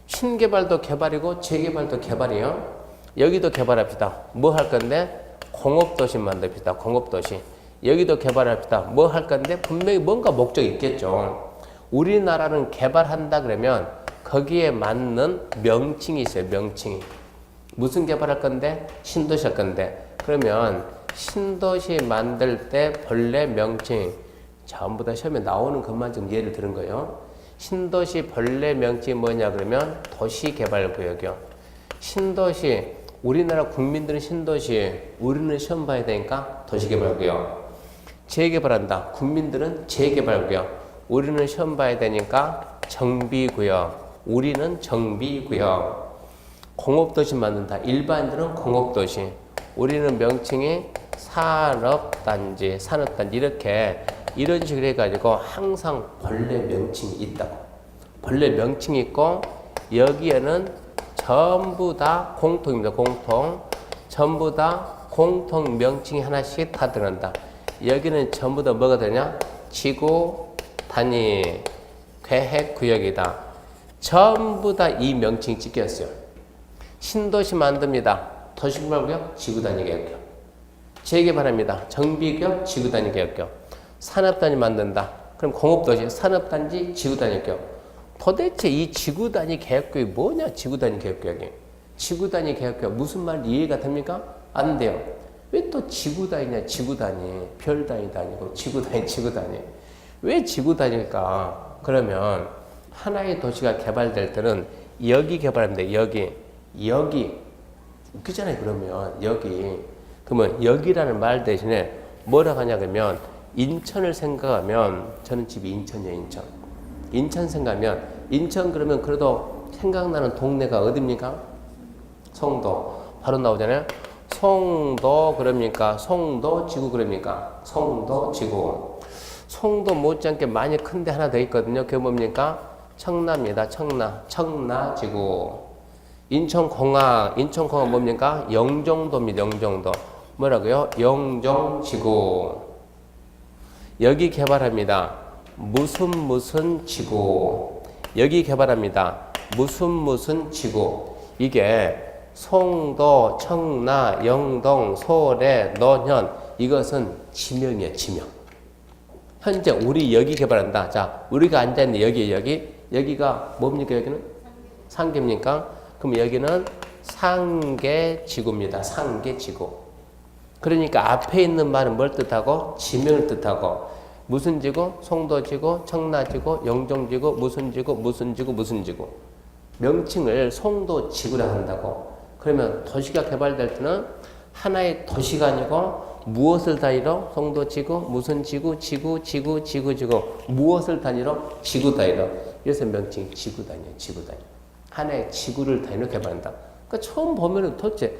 신개발도 개발이고 재개발도 개발이에요. 여기도 개발합시다. 뭐 할 건데? 공업도시 만듭시다. 공업도시. 여기도 개발합시다. 뭐 할 건데? 분명히 뭔가 목적이 있겠죠. 우리나라는 개발한다 그러면 거기에 맞는 명칭이 있어요. 명칭이. 무슨 개발할 건데? 신도시 할 건데. 그러면 신도시 만들 때 본래 명칭 전부 다 시험에 나오는 것만 좀 예를 들은 거예요. 신도시 본래 명칭이 뭐냐 그러면 도시개발구역이요. 신도시, 우리나라 국민들은 신도시, 우리는 시험 봐야 되니까 도시개발구역. 재개발한다. 국민들은 재개발구역. 우리는 시험 봐야 되니까 정비구역. 우리는 정비구역. 공업도시 만든다. 일반인들은 공업도시. 우리는 명칭이 산업단지, 산업단지 이런 식으로 해가지고 항상 본래 명칭이 있다고. 본래 명칭이 있고 여기에는 전부 다 공통입니다. 공통. 전부 다 공통 명칭이 하나씩 다 들어간다. 여기는 전부 다 뭐가 되냐? 지구 단위 계획구역이다. 전부 다 이 명칭이 찍혔어요. 신도시 만듭니다. 도시개발구역, 지구단위 계획구역. 재개발합니다. 정비구역, 지구단위 계획구역. 산업단위 만든다. 그럼 공업도시, 산업단지, 지구단위 계획구역. 도대체 이 지구단위 계획구역이 뭐냐? 지구단위 계획구역이. 지구단위 계획구역 무슨 말 이해가 됩니까? 안 돼요. 왜 또 지구단위냐? 지구단위. 별단위도 아니고 지구단위. 왜 지구단위일까? 그러면 하나의 도시가 개발될 때는 여기 개발합니다. 여기. 웃기잖아요. 그러면 그러면 여기라는 말 대신에 뭐라고 하냐 그러면 인천을 생각하면 저는 집이 인천이에요. 인천 생각하면 인천 그러면 그래도 생각나는 동네가 어딥니까? 송도. 바로 나오잖아요. 송도 그럽니까? 송도지구 그럽니까? 송도지구. 송도 못지않게 많이 큰데 하나 더 있거든요. 그게 뭡니까? 청라입니다. 청라지구. 인천공항 뭡니까? 영종도입니다. 영종도. 뭐라고요? 영종지구. 여기 개발합니다. 무슨 지구. 여기 개발합니다. 무슨 지구. 이게 송도, 청라, 영동, 소래, 논현 이것은 지명이에요. 지명. 현재 우리 여기 개발한다. 자, 우리가 앉아있는 여기가 뭡니까? 여기는? 상계입니까? 그럼 여기는 상계지구입니다. 상계지구. 그러니까 앞에 있는 말은 뭘 뜻하고? 지명을 뜻하고. 무슨 지구? 송도지구, 청라지구, 영종지구, 무슨 지구. 명칭을 송도지구라 한다고. 그러면 도시가 개발될 때는 하나의 도시가 아니고 무엇을 단위로? 송도지구, 무슨 지구, 지구. 무엇을 단위로? 지구 단위로. 그래서 명칭이 지구 단위예요. 지구 단위. 하나의 지구를 단위로 개발한다. 그러니까 처음 보면은 도대체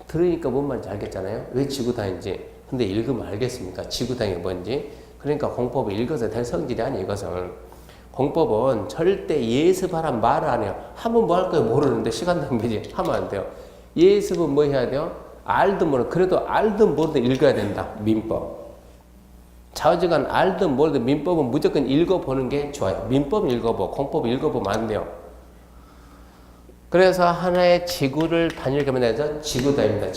들으니까 뭔 말인지 알겠잖아요. 왜 지구 단위인지. 근데 읽으면 알겠습니까? 지구 단위가 뭔지. 그러니까 공법을 읽어서 될 성질이 아니에요. 이것은. 공법은 절대 예습하란 말을 안 해요. 하면 뭐 할 거예요? 모르는데 시간 낭비지. 하면 안 돼요. 예습은 뭐 해야 돼요? 알든 모르든 그래도 알든 모르든 읽어야 된다. 민법. 좌우지간 알든 모르든 민법은 무조건 읽어보는 게 좋아요. 민법 읽어보고 공법 읽어보면 안 돼요. 그래서 하나의 지구를 단위로 개발해서 지구단위입니다.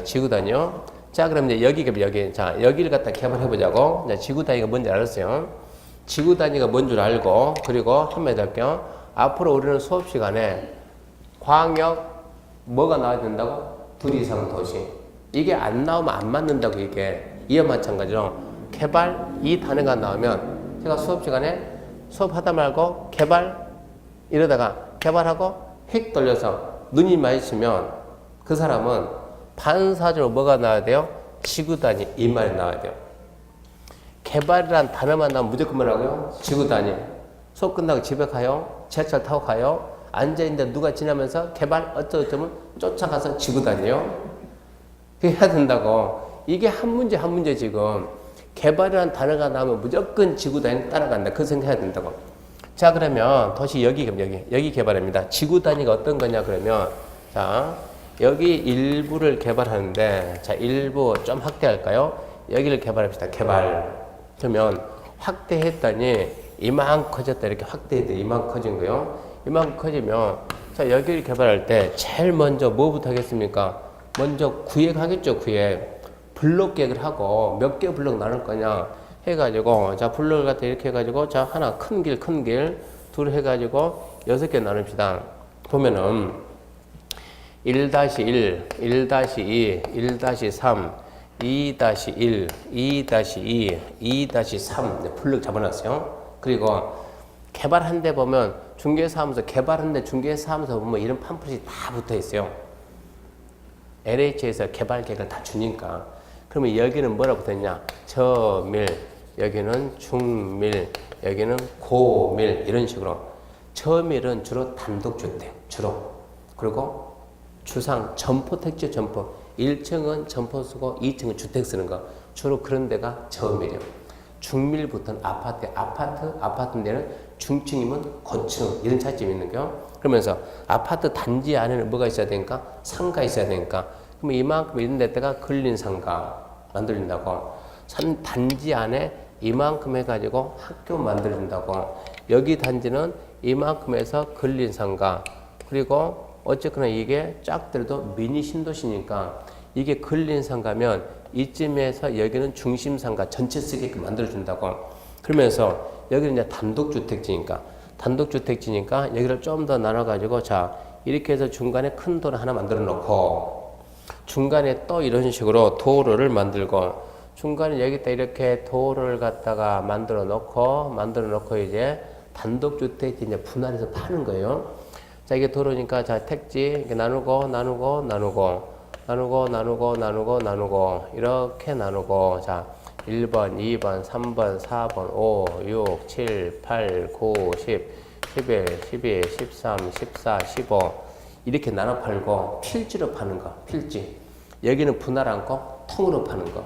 지구단위요. 자, 그럼 이제 여기를 갖다 개발해보자고. 자, 지구단위가 뭔지 알았어요. 지구단위가 뭔 줄 알고, 그리고 한마디 할게요. 앞으로 우리는 수업 시간에 광역, 뭐가 나와야 된다고? 둘 이상 도시. 이게 안 나오면 안 맞는다고, 이게. 이와 마찬가지로 개발, 이 단어가 나오면 제가 수업 시간에 수업하다 말고 개발, 이러다가 개발하고 휙 돌려서 눈이 마주치면 그 사람은 반사적으로 뭐가 나와야 돼요? 지구단위, 이 말이 나와야 돼요. 개발이란 단어만 나오면 무조건 뭐라고요? 지구단위. 수업 끝나고 집에 가요. 지하철 타고 가요. 앉아있는데 누가 지나면서 개발 어쩌고저쩌면 쫓아가서 지구단위요. 그게 해야 된다고. 이게 한 문제 지금. 개발이라는 단어가 나오면 무조건 지구단위 따라간다. 그 생각해야 된다고. 자, 그러면 도시 여기 개발입니다. 지구단위가 어떤 거냐 그러면 자, 여기 일부를 개발하는데 자, 일부 좀 확대할까요? 여기를 개발합시다. 개발. 그러면 확대했더니 이만큼 커졌다. 이렇게 확대했더니 이만큼 커진 거요. 이만큼 커지면 자, 여기를 개발할 때 제일 먼저 뭐부터 하겠습니까? 먼저 구획하겠죠. 구획. 블록 계획을 하고 몇 개 블록 나눌 거냐 해가지고 자, 블록을 갖다 이렇게 해가지고 자, 하나 큰 길 둘 해가지고 6개 나눕시다. 보면은 1-1, 1-2, 1-3, 2-1, 2-2, 2-3 블록 잡아놨어요. 그리고 개발한 데 보면 중개사무소 개발한 데 중개사무소 보면 이런 팜플릿이 다 붙어 있어요. LH에서 개발 계획을 다 주니까. 그러면 여기는 뭐라고 붙어있냐? 저밀, 여기는 중밀, 여기는 고밀 이런 식으로. 저밀은 주로 단독주택, 주로. 그리고 주상, 점포택지 점포. 1층은 점포 쓰고 2층은 주택 쓰는 거. 주로 그런 데가 저밀이요. 중밀부터는 아파트 데는 중층이면 고층 이런 차이점이 있는 거요. 그러면서 아파트 단지 안에는 뭐가 있어야 되니까? 상가 있어야 되니까. 그러면 이만큼 이런 데다가 근린 상가 만들어준다고. 단지 안에 이만큼 해가지고 학교 만들어준다고. 여기 단지는 이만큼 해서 근린 상가. 그리고 어쨌거나 이게 짝들도 미니 신도시니까 이게 근린 상가면 이쯤에서 여기는 중심 상가 전체 쓰게끔 만들어준다고. 그러면서 여기는 이제 단독주택지니까 여기를 좀 더 나눠가지고 자, 이렇게 해서 중간에 큰 도로 하나 만들어 놓고 중간에 또 이런 식으로 도로를 만들고 중간에 여기다 이렇게 도로를 갖다가 만들어 놓고 이제 단독주택지 이제 분할해서 파는 거예요. 자, 이게 도로니까 자, 택지 이렇게 나누고 이렇게 나누고 자, 1번, 2번, 3번, 4번, 5, 6, 7, 8, 9, 10, 11, 12, 13, 14, 15 이렇게 나눠 팔고 필지로 파는 거, 필지. 여기는 분할 않고 통으로 파는 거.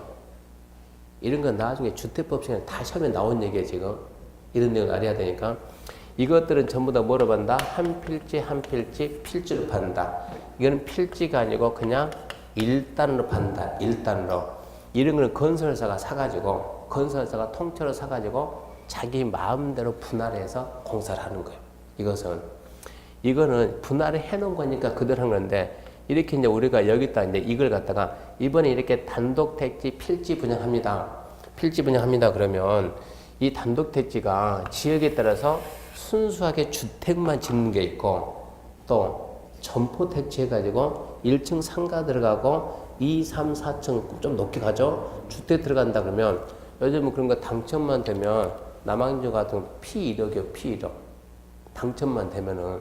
이런 건 나중에 주택법 시간에 다 시험에 나온 얘기예요, 지금. 이런 내용을 알아야 되니까. 이것들은 전부 다 뭐로 판다? 한 필지, 필지로 판다. 이거는 필지가 아니고 그냥 일단으로 판다, 일단으로. 이런 거는 건설사가 사가지고, 건설사가 통째로 사가지고 자기 마음대로 분할해서 공사를 하는 거예요. 이거는 분할을 해놓은 거니까 그대로 한 건데, 이렇게 이제 우리가 여기다 이제 이걸 갖다가 이번에 이렇게 단독 택지 필지 분양합니다. 그러면 이 단독 택지가 지역에 따라서 순수하게 주택만 짓는 게 있고 또 점포 택지 해가지고 1층 상가 들어가고 2, 3, 4층 좀 높게 가죠. 주택 들어간다 그러면 요즘은 그런 거 당첨만 되면 남양주 같은 P1억이요. P1억. 당첨만 되면은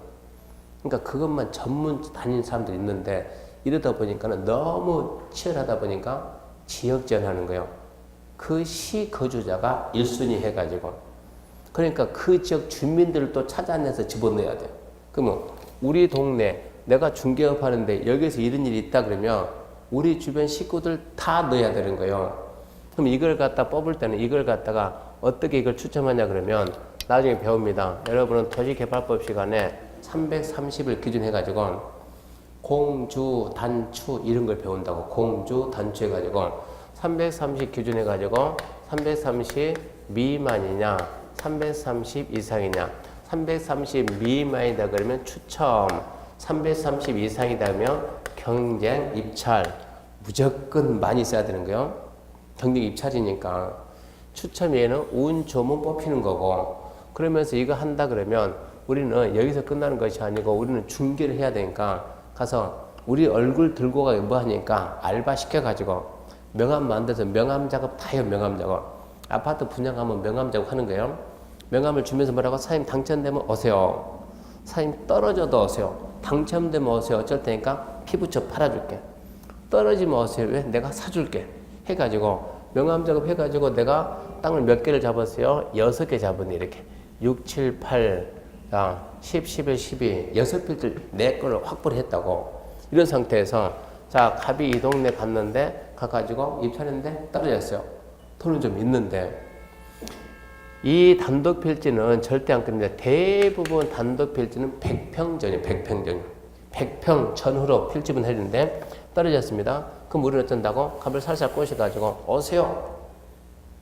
그러니까 그것만 전문 다니는 사람들이 있는데 이러다 보니까는 너무 치열하다 보니까 지역 제한하는 거예요. 그 시 거주자가 1순위 해가지고 그러니까 그 지역 주민들을 또 찾아내서 집어넣어야 돼요. 그러면 우리 동네 내가 중개업 하는데 여기서 이런 일이 있다 그러면 우리 주변 식구들 다 넣어야 되는 거예요. 그럼 이걸 갖다 뽑을 때는 이걸 갖다가 어떻게 이걸 추첨하냐 그러면 나중에 배웁니다. 여러분은 도시개발법 시간에 330을 기준해가지고 공주, 단추 이런 걸 배운다고. 공주, 단추 해가지고 330 기준해가지고 330 미만이냐 330 이상이냐 330 미만이다 그러면 추첨 330 이상이다 그러면 경쟁, 입찰 무조건 많이 써야 되는 거예요. 경쟁 입찰이니까 추첨에는 운 좋으면 뽑히는 거고 그러면서 이거 한다 그러면 우리는 여기서 끝나는 것이 아니고 우리는 중개를 해야 되니까 가서 우리 얼굴 들고 가기 뭐 하니까 알바 시켜가지고 명함 만들어서 명함 작업 다 해요. 명함 작업. 아파트 분양하면 명함 작업 하는 거예요. 명함을 주면서 뭐라고 사장님 당첨되면 오세요. 사장님 떨어져도 오세요. 당첨되면 오세요. 어쩔 테니까 피부쳐 팔아줄게. 떨어지면 오세요. 왜? 내가 사줄게. 해가지고 명함 작업 해가지고 내가 땅을 몇 개를 잡았어요? 6개 잡았네. 이렇게 6, 7, 8, 10, 11, 12 6필들 내 걸로 확보를 했다고. 이런 상태에서 자 갑이 이 동네 갔는데 가가지고 입찰했는데 떨어졌어요. 돈은 좀 있는데 이 단독 필지는 절대 안 끝납니다. 대부분 단독 필지는 100평 전이에요. 100평 전. 100평 전후로 필지분 해주는데 떨어졌습니다. 그럼 우리는 어쩐다고? 갑을 살살 꼬셔가지고 오세요.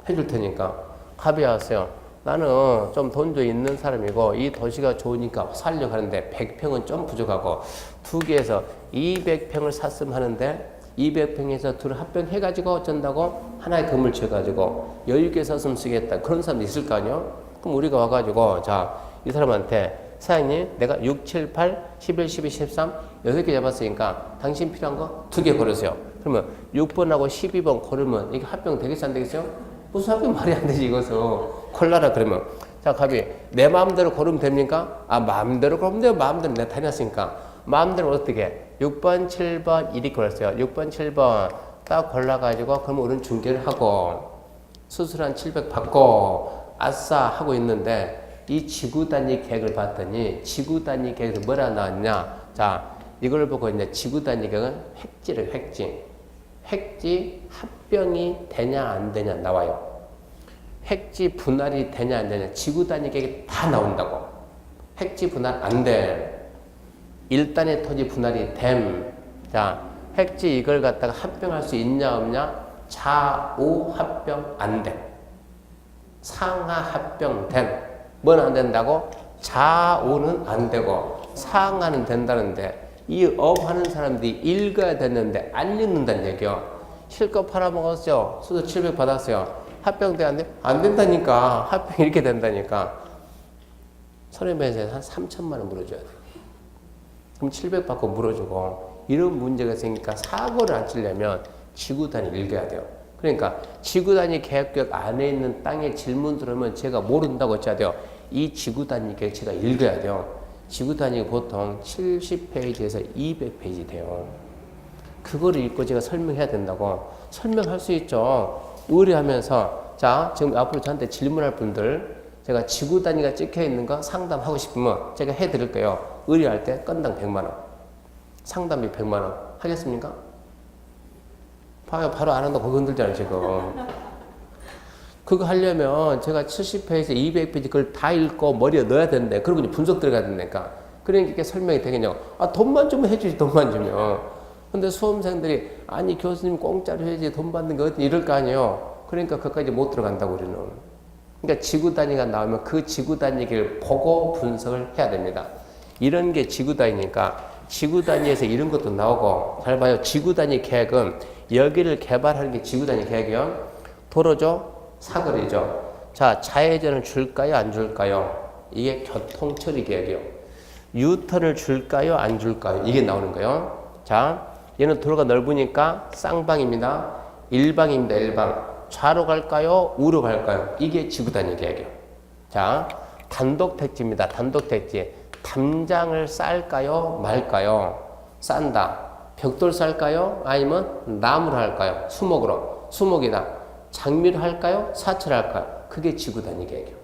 해줄 테니까 갑이 왔어요. 나는 좀 돈 좀 있는 사람이고 이 도시가 좋으니까 살려고 하는데 100평은 좀 부족하고 두 개에서 200평을 샀으면 하는데 200평에서 둘 합병해가지고 어쩐다고? 하나의 건물 지어가지고 여유있게 썼으면 쓰겠다. 그런 사람도 있을 거 아니에요? 그럼 우리가 와가지고 자, 이 사람한테 사장님 내가 6, 7, 8, 11, 12, 13 6개 잡았으니까 당신 필요한 거 2개 고르세요. 그러면 6번하고 12번 고르면 이게 합병 되겠어 안 되겠어요? 무슨 합병 말이 안 되지 이것은. 콜라라 그러면 자 갑이 내 마음대로 고르면 됩니까? 아 마음대로 고르면 돼요. 마음대로 내가 다녔으니까 마음대로 어떻게 6번 7번 이렇게 골랐어요. 6번 7번 딱 골라가지고 그러면 우리는 중개를 하고 수수료 700 받고 아싸 하고 있는데 이 지구 단위 계획을 봤더니 지구 단위 계획에서 뭐라 나왔냐. 자 이걸 보고 이제 지구 단위 계획은 획지를 획지 합병이 되냐 안 되냐 나와요. 획지 분할이 되냐 안 되냐 지구 단위 계획이 다 나온다고. 획지 분할 안 돼. 1단의 토지 분할이 됨. 자 획지 이걸 갖다가 합병할 수 있냐 없냐. 좌우 합병 안 돼. 상하 합병 됨. 뭐는 안 된다고? 좌우는 안 되고 상하는 된다는데 이 업하는 사람들이 읽어야 되는데 안 읽는다는 얘기요. 실컷 팔아먹었어요. 수수 700 받았어요. 합병돼 안 돼? 안 된다니까. 합병 이렇게 된다니까. 손해배상에서 한 3천만 원 물어줘야 돼. 그럼 700 받고 물어주고 이런 문제가 생기니까 사고를 안 치려면 지구 단위 읽어야 돼요. 그러니까 지구 단위 계획 안에 있는 땅에 질문 들으면 제가 모른다고 했어야 돼요. 이 지구 단위 계획 제가 읽어야 돼요. 지구 단위가 보통 70페이지에서 200페이지 돼요. 그거를 읽고 제가 설명해야 된다고. 설명할 수 있죠. 의뢰하면서 자 지금 앞으로 저한테 질문할 분들 제가 지구 단위가 찍혀 있는 거 상담하고 싶으면 제가 해드릴 거예요. 의뢰할 때 건당 100만 원. 상담비 100만 원. 하겠습니까? 봐요. 바로 안 한다고 흔들잖아요 지금. 그거 하려면 제가 70페이지, 200페이지 그걸 다 읽고 머리에 넣어야 되는데 그리고 이제 분석 들어가야 된다니까. 그러니까 설명이 되겠냐고. 아 돈만 주면 해주지 돈만 주면. 근데 수험생들이 아니 교수님 공짜로 해야지 돈 받는 거 어디 이럴 거 아니에요. 그러니까 그까지 못 들어간다고 우리는. 그러니까 지구 단위가 나오면 그 지구 단위를 보고 분석을 해야 됩니다. 이런 게 지구 단위니까 지구 단위에서 이런 것도 나오고 잘 봐요. 지구 단위 계획은 여기를 개발하는 게 지구 단위 계획이요. 도로죠. 사거리죠. 자 좌회전을 줄까요 안 줄까요? 이게 교통처리 계획이요. 유턴을 줄까요 안 줄까요? 이게 나오는 거예요. 자 얘는 도로가 넓으니까 쌍방입니다. 일방입니다. 일방. 좌로 갈까요? 우로 갈까요? 이게 지구 단위 계획이에요. 자, 단독 택지입니다. 단독 택지. 담장을 쌀까요? 말까요? 싼다. 벽돌 쌀까요? 아니면 나무로 할까요? 수목으로. 수목이다. 장미로 할까요? 사철 할까요? 그게 지구 단위 계획이에요.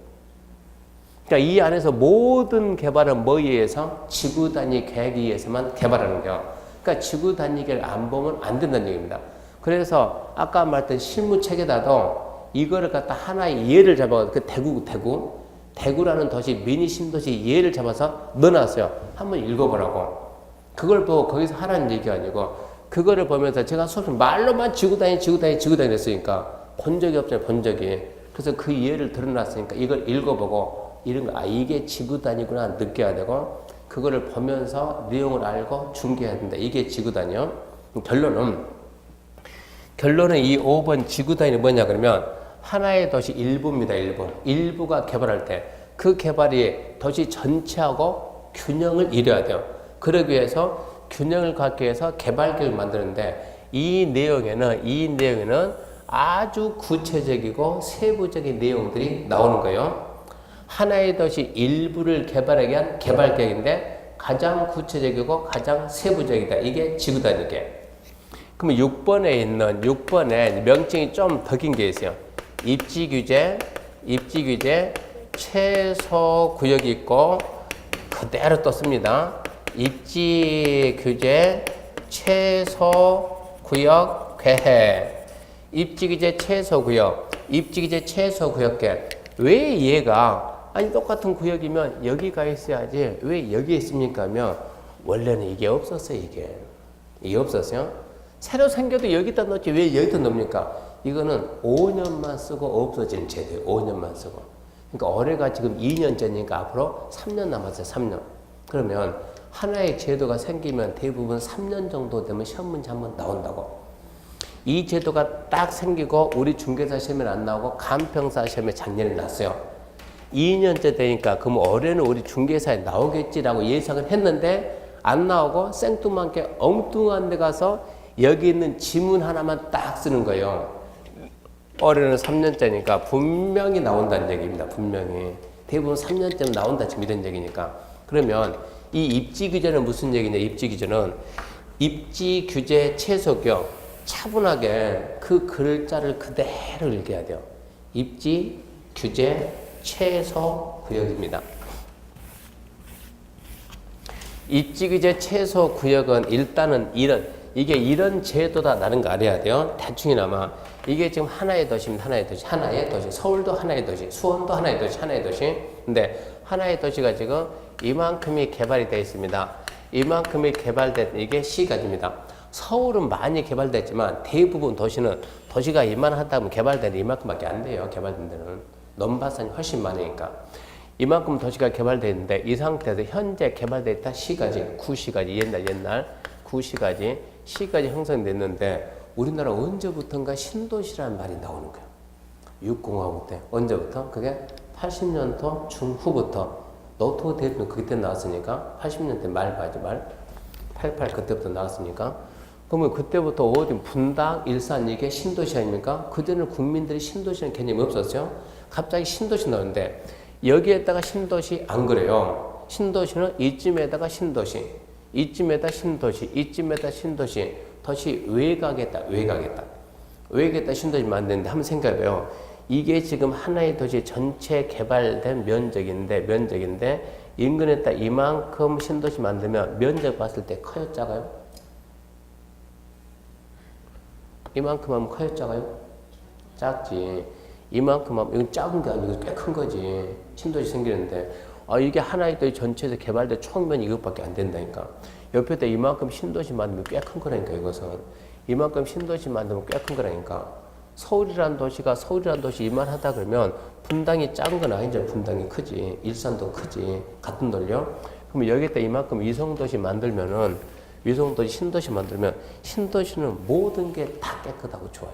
그러니까 이 안에서 모든 개발은 뭐에 의해서? 지구 단위 계획에 의해서만 개발하는 거예요. 그러니까 지구 단위 계획을 안 보면 안 된다는 얘기입니다. 그래서 아까 말했던 실무책에다도 이거를 갖다 하나의 예를 잡아 그 대구라는 도시 미니 신도시 예를 잡아서 넣어놨어요. 한번 읽어보라고. 그걸 보고 거기서 하라는 얘기가 아니고 그거를 보면서 제가 수업 말로만 지구 단위 했으니까 본 적이 없잖아요. 본 적이. 그래서 그 예를 들어놨으니까 이걸 읽어보고 이런 거 이게 지구 단위구나 느껴야 되고 그거를 보면서 내용을 알고 중개해야 된다. 이게 지구 단위요. 결론은 이 5번 지구 단위는 뭐냐 그러면 하나의 도시 일부입니다. 일부가 개발할 때 그 개발이 도시 전체하고 균형을 이뤄야 돼요. 그러기 위해서 균형을 갖기 위해서 개발계획을 만드는데 이 내용에는 아주 구체적이고 세부적인 내용들이 나오는 거예요. 하나의 도시 일부를 개발하기 위한 개발계획인데 가장 구체적이고 가장 세부적이다. 이게 지구 단위 계획. 그러면 6번에 명칭이 좀 더 긴 게 있어요. 입지 규제 최소 구역이 있고 그대로 떴습니다. 입지 규제 최소 구역 계획. 입지 규제 최소 구역. 입지기재 최소 구역계. 왜 얘가 아니 똑같은 구역이면 여기가 있어야지 왜 여기에 있습니까 하면 원래는 이게 없었어요. 이게 없었어요. 새로 생겨도 여기다 넣지 왜 여기다 넣습니까? 이거는 5년만 쓰고 없어지는 제도예요. 5년만 쓰고. 그러니까 올해가 지금 2년째니까 앞으로 3년 남았어요. 3년. 그러면 하나의 제도가 생기면 대부분 3년 정도 되면 시험 문제 한번 나온다고. 이 제도가 딱 생기고 우리 중개사 시험에 안 나오고 간평사 시험에 작년에 났어요. 2년째 되니까 그럼 올해는 우리 중개사에 나오겠지라고 예상을 했는데 안 나오고 생뚱맞게 엉뚱한 데 가서 여기 있는 지문 하나만 딱 쓰는 거예요. 올해는 3년째니까 분명히 나온다는 얘기입니다. 분명히. 대부분 3년째면 나온다 지금 이런 얘기니까. 그러면 이 입지 규제는 무슨 얘기냐? 입지 규제는 입지 규제 최소격. 차분하게 그 글자를 그대로 읽어야 돼요. 입지 규제 최소 구역입니다. 입지 규제 최소 구역은 일단은 이게 이런 제도다라는 거 알아야 돼요. 대충이나마 이게 지금 하나의 도시입니다. 하나의 도시. 서울도 하나의 도시, 수원도 하나의 도시, 하나의 도시. 근데 하나의 도시가 지금 이만큼이 개발이 되어 있습니다. 이만큼이 개발된 이게 시가지입니다. 서울은 많이 개발됐지만 대부분 도시가 이만하다면 개발되는 이만큼밖에 안 돼요. 개발된 데는 넘바산이 훨씬 많으니까 이만큼 도시가 개발되어 있는데 이 상태에서 현재 개발되어 있다 시가지, 구시가지, 옛날 구시가지, 시가지 형성됐는데 우리나라 언제부턴가 신도시라는 말이 나오는 거예요. 육공화국 때 언제부터? 그게 80년도 중후부터 노토 대통령 그때 나왔으니까 80년대 말 88 그때부터 나왔으니까 그러면 그때부터 어디 분당, 일산 이게 신도시 아닙니까? 그전에는 국민들이 신도시라는 개념이 없었어요. 갑자기 신도시 나오는데 여기에다가 신도시 안 그래요. 신도시는 이쯤에다가 신도시, 이쯤에다 신도시, 이쯤에다 신도시, 도시 외곽에다 신도시 만드는데 한번 생각해요. 이게 지금 하나의 도시 전체 개발된 면적인데 인근에다 이만큼 신도시 만들면 면적 봤을 때 커요, 작아요? 이만큼 하면 커요, 작아요? 작지. 이만큼 하면 이건 작은 게 아니고 꽤 큰 거지. 신도시 생기는데 이게 하나의 도시 전체에서 개발된 총면이 이것밖에 안 된다니까. 옆에다 이만큼 신도시 만들면 꽤 큰 거라니까. 이것은 이만큼 신도시 만들면 꽤 큰 거라니까. 서울이라는 도시 이만하다 그러면 분당이 작은 건 아니죠. 분당이 크지. 일산도 크지. 같은 돌려. 그럼 여기다 이만큼 위성도시 만들면은 위성도시 신도시 만들면 신도시는 모든 게 다 깨끗하고 좋아요.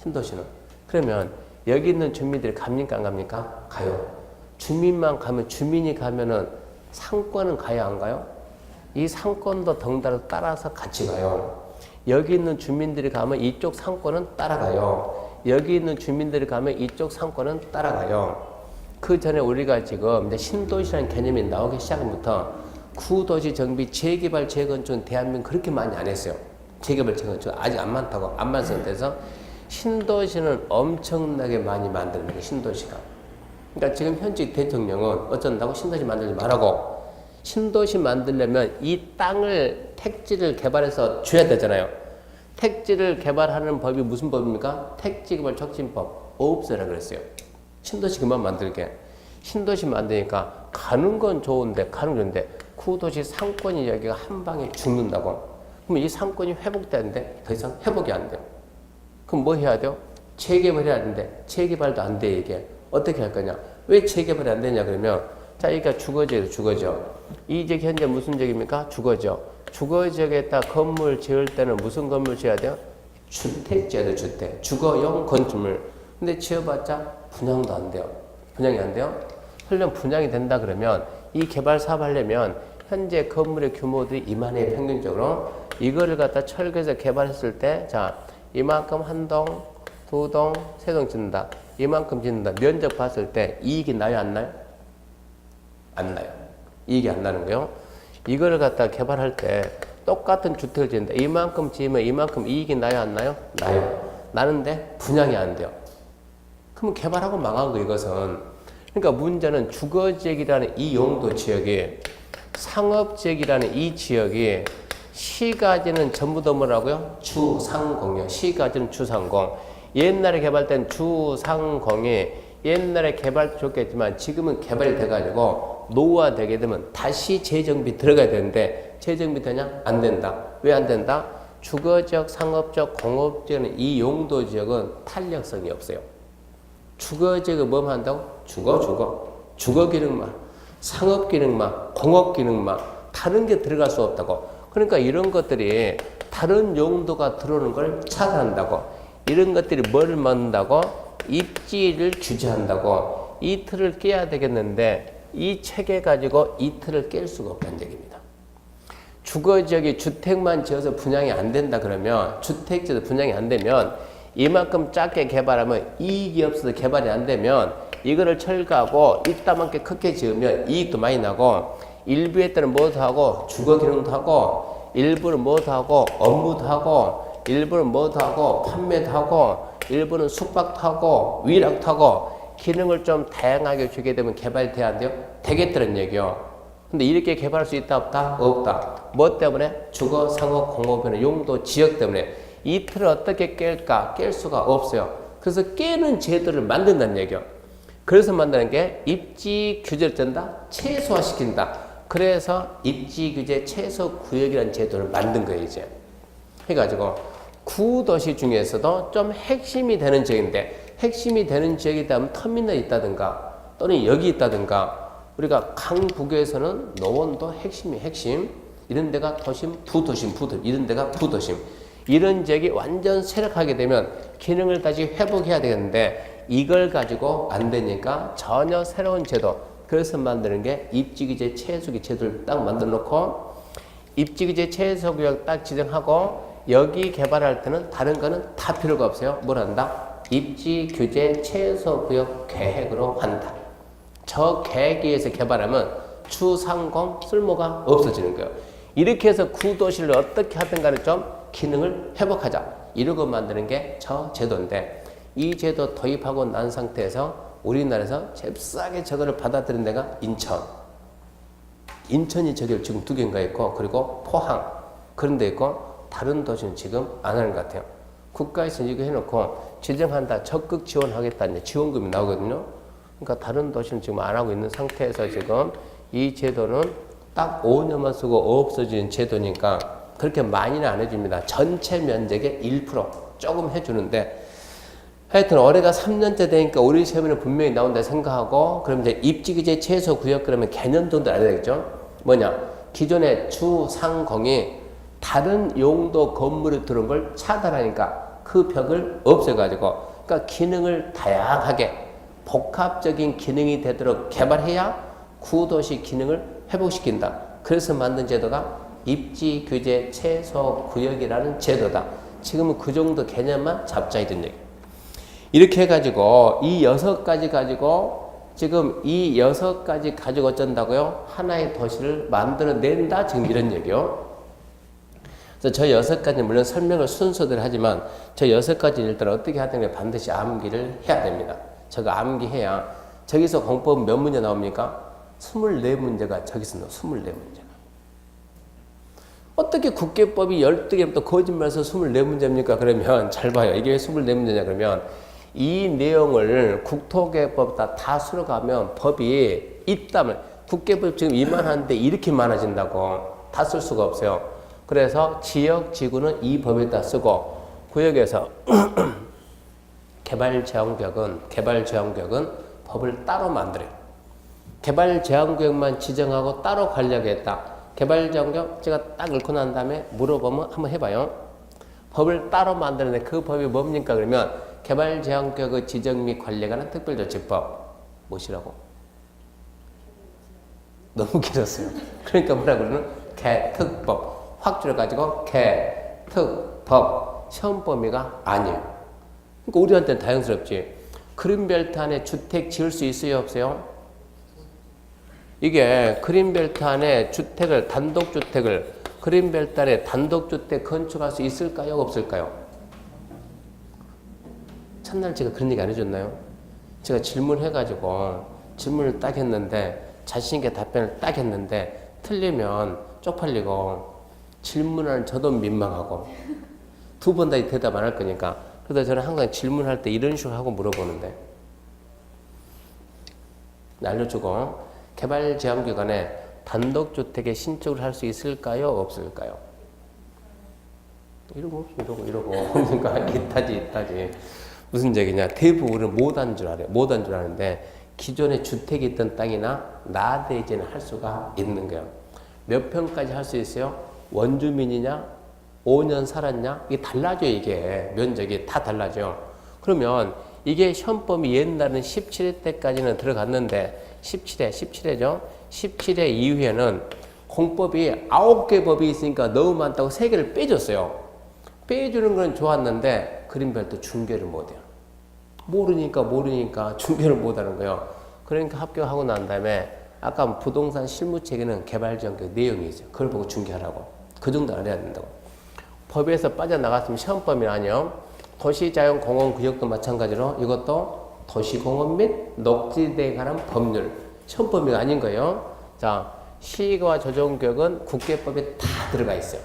신도시는. 그러면 여기 있는 주민들이 갑니까 안 갑니까? 가요. 주민이 가면은 상권은 가요 안 가요? 이 상권도 덩달아 따라서 같이 가요. 여기 있는 주민들이 가면 이쪽 상권은 따라가요. 여기 있는 주민들이 가면 이쪽 상권은 따라가요. 그 전에 우리가 지금 이제 신도시라는 개념이 나오기 시작부터 구도시 정비, 재개발, 재건축은 대한민국 그렇게 많이 안 했어요. 재개발, 재건축 아직 안 많다고, 안 많은 상태에서 신도시는 엄청나게 많이 만드는 거예요. 신도시가. 그러니까 지금 현직 대통령은 어쩐다고 신도시 만들지 말라고. 신도시 만들려면 이 땅을 택지를 개발해서 줘야 되잖아요. 택지를 개발하는 법이 무슨 법입니까? 택지개발 촉진법. 없애라 그랬어요. 신도시 그만 만들게. 신도시 만드니까 가는 건 좋은데 구도시 상권이 여기가 한 방에 죽는다고. 그럼 이 상권이 회복되는데 더 이상 회복이 안 돼요. 그럼 뭐 해야 돼요? 재개발해야 하는데 재개발도 안 돼 이게. 어떻게 할 거냐? 왜 재개발이 안 되냐 그러면 자 이게 주거지역. 이 지역 현재 무슨 지역입니까? 주거지역. 주거지역에다 건물 지을 때는 무슨 건물 지어야 돼요? 주택 지어야 돼요. 주택. 주거용 건축물. 근데 지어봤자 분양도 안 돼요. 분양이 안 돼요? 설령 분양이 된다 그러면 이 개발 사업 하려면 현재 건물의 규모들이 이만해요. 평균적으로. 이거를 갖다 철거해서 개발했을 때 자 이만큼 한 동, 두 동, 세 동 짓는다. 이만큼 짓는다. 면적 봤을 때 이익이 나요? 안 나요? 안 나요. 이익이 안 나는 거예요. 이거를 갖다 개발할 때 똑같은 주택을 짓는다. 이만큼 지으면 이만큼 이익이 나요? 안 나요? 나요. 나는데 분양이 안 돼요. 그럼 개발하고 망한 거 이것은. 그러니까 문제는 주거지역이라는 이 용도 지역이 상업지역이라는 이 지역이 시가지는 전부 다 뭐라고요? 주상공이요. 시가지는 주상공. 옛날에 개발된 주상공이 옛날에 개발도 좋겠지만 지금은 개발이 돼가지고 노후화되게 되면 다시 재정비 들어가야 되는데 재정비 되냐? 안 된다. 왜 안 된다? 주거지역, 상업지역, 공업지역은 이 용도 지역은 탄력성이 없어요. 주거지역은 뭐만 한다고? 주거 기능만, 상업 기능만, 공업 기능만 다른 게 들어갈 수 없다고. 그러니까 이런 것들이 다른 용도가 들어오는 걸 차단한다고. 이런 것들이 뭐를 막는다고? 입지를 규제한다고. 이 틀을 깨야 되겠는데 이 체계 가지고 이 틀을 깰 수가 없다는 얘기입니다. 주거지역이 주택만 지어서 분양이 안 된다 그러면 주택지에서 분양이 안 되면 이만큼 작게 개발하면 이익이 없어서 개발이 안 되면 이거를 철거하고 이따만큼 크게 지으면 이익도 많이 나고 일부에 따른 뭐도 하고 주거 기능도 하고 일부는 뭐도 하고 업무도 하고 일부는 뭐도 하고 판매도 하고 일부는 숙박도 하고 위락도 하고 기능을 좀 다양하게 주게 되면 개발이 돼야 안 돼요? 되겠다는 얘기요. 근데 이렇게 개발할 수 있다 없다? 없다. 뭐 때문에? 주거, 상업, 공업이나 용도, 지역 때문에 이 틀을 어떻게 깰까? 깰 수가 없어요. 그래서 깨는 제도를 만든다는 얘기요. 그래서 만드는 게 입지 규제를 짠다? 최소화시킨다. 그래서 입지 규제 최소 구역이라는 제도를 만든 거예요, 이제. 해가지고 구도시 중에서도 좀 핵심이 되는 지역인데 핵심이 되는 지역이다 하면 터미널이 있다든가 또는 여기 있다든가 우리가 강북에서는 노원도 핵심이 핵심 이런 데가 도심, 부도심 이런 데가 부도심 이런 지역이 완전 쇠락하게 되면 기능을 다시 회복해야 되겠는데 이걸 가지고 안 되니까 전혀 새로운 제도 그래서 만드는 게 입지규제 최소기 제도를 딱 만들어 놓고 입지규제 최소구역 딱 지정하고 여기 개발할 때는 다른 거는 다 필요가 없어요. 뭘 한다? 입지규제 최소구역 계획으로 한다. 저 계획에 의해서 개발하면 주상공 쓸모가 없어지는 거예요. 이렇게 해서 구도시를 어떻게 하든 간에 좀 기능을 회복하자. 이러고 만드는 게 저 제도인데 이 제도 도입하고 난 상태에서 우리나라에서 잽싸게 저거를 받아들인 데가 인천. 인천이 저기를 지금 2개인가 있고 그리고 포항 그런 데 있고 다른 도시는 지금 안 하는 것 같아요. 국가에서 이거 해놓고 지정한다. 적극 지원하겠다. 이제 지원금이 나오거든요. 그러니까 다른 도시는 지금 안 하고 있는 상태에서 지금 이 제도는 딱 5년만 쓰고 없어지는 제도니까 그렇게 많이는 안 해줍니다. 전체 면적의 1% 조금 해주는데 하여튼 올해가 3년째 되니까 우리 세면은 분명히 나온다 생각하고 그럼 이제 입지규제 최소 구역 그러면 개념 정도 알아야 되겠죠? 뭐냐? 기존의 주상공이 다른 용도 건물에 들어온 걸 차단하니까 그 벽을 없애가지고 그러니까 기능을 다양하게 복합적인 기능이 되도록 개발해야 구도시 기능을 회복시킨다. 그래서 만든 제도가 입지규제 최소구역이라는 제도다. 지금은 그 정도 개념만 잡자 이런 얘기. 이렇게 해가지고 이 6가지 가지고 지금 이 6가지 가지고 어쩐다고요? 하나의 도시를 만들어낸다. 지금 이런 얘기요. 그래서 저 6가지 물론 설명을 순서대로 하지만 저 6가지 일단 어떻게 하든 반드시 암기를 해야 됩니다. 저거 암기해야 저기서 공법 몇 문제 나옵니까? 24문제가 저기서 나와. 24문제가. 어떻게 국계법이 12개부터 거짓말해서 24문제입니까? 그러면 잘 봐요. 이게 왜 24문제냐 그러면 이 내용을 국토개법에다 다 수록하면 법이 있다면 국계법 지금 이만한데 이렇게 많아진다고 다 쓸 수가 없어요. 그래서 지역, 지구는 이 법에다 쓰고 구역에서 개발제한구역은 법을 따로 만들어요. 개발제한구역만 지정하고 따로 관리하겠다. 개발제한구역 제가 딱 읽고 난 다음에 물어보면 한번 해봐요. 법을 따로 만드는데 그 법이 뭡니까? 그러면 개발제한구역의 지정 및 관리에 관한 특별조치법. 무엇이라고? 너무 길었어요. 그러니까 뭐라 그러는? 개특법. 확 줄여가지고 개특법. 시험 범위가 아니에요. 그러니까 우리한테는 다양스럽지. 그린벨트 안에 주택 지을 수 있어요? 없어요? 이게 그린벨트 안에 주택을, 단독주택을 그린벨트 안에 단독주택 건축할 수 있을까요? 없을까요? 첫날 제가 그런 얘기 안 해줬나요? 제가 질문해가지고 질문을 딱 했는데 자신있게 답변을 딱 했는데 틀리면 쪽팔리고 질문하는 저도 민망하고 두 번 다 대답 안 할 거니까 그래서 저는 항상 질문할 때 이런 식으로 하고 물어보는데, 알려주고, 개발제한기관에 단독주택에 신청을 할 수 있을까요? 없을까요? 이러고 그러니까 있다지. 무슨 얘기냐? 대부분은 못한 줄 알아요. 못한 줄 아는데 기존에 주택이 있던 땅이나 나대지는 할 수가 있는 거예요. 몇 평까지 할 수 있어요? 원주민이냐? 5년 살았냐? 이게 달라져 이게. 면적이 다 달라져. 그러면 이게 시험범위 옛날에는 17회 때까지는 들어갔는데 17회죠. 17회 이후에는 공법이 9개 법이 있으니까 너무 많다고 3개를 빼줬어요. 빼주는 건 좋았는데 그림별도 중개를 못해요. 모르니까 중개를 못하는 거예요. 그러니까 합격하고 난 다음에 아까 부동산 실무체계는 개발지원규 내용이 있어요. 그걸 보고 중개하라고. 그 정도 알아야 된다고. 법에서 빠져나갔으면 시험범위 아니요. 도시자연공원구역도 마찬가지로 이것도 도시공원 및 녹지대에 관한 법률. 시험범위가 아닌 거예요. 자, 시가 조정구역은 국계법에 다 들어가 있어요.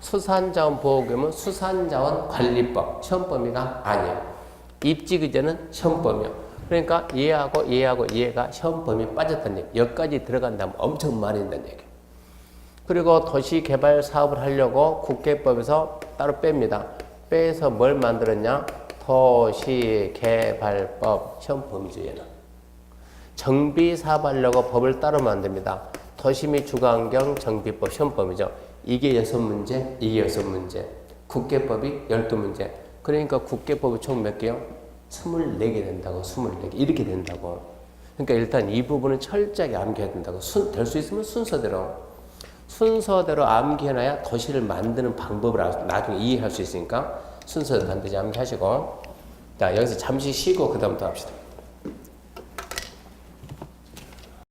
수산자원보호구역은 수산자원관리법. 시험범위가 아니에요. 입지규제는 시험범위요. 그러니까 얘가 시험범위에 빠졌다는 얘기. 여기까지 들어간다면 엄청 많이 된다는 얘기. 그리고 도시개발 사업을 하려고 국계법에서 따로 뺍니다. 빼서 뭘 만들었냐? 도시개발법 시험범위주의에는. 정비 사업하려고 법을 따로 만듭니다. 도시 및 주거환경 정비법 시험범위죠. 이게 6문제, 이게 6문제. 국계법이 12문제. 그러니까 국계법이 총 몇 개요? 24개 된다고, 24개. 이렇게 된다고. 그러니까 일단 이 부분은 철저하게 암기해야 된다고. 될 수 있으면 순서대로 암기해놔야 도시를 만드는 방법을 나중에 이해할 수 있으니까 순서대로 반드시 암기하시고. 자, 여기서 잠시 쉬고 그 다음부터 합시다.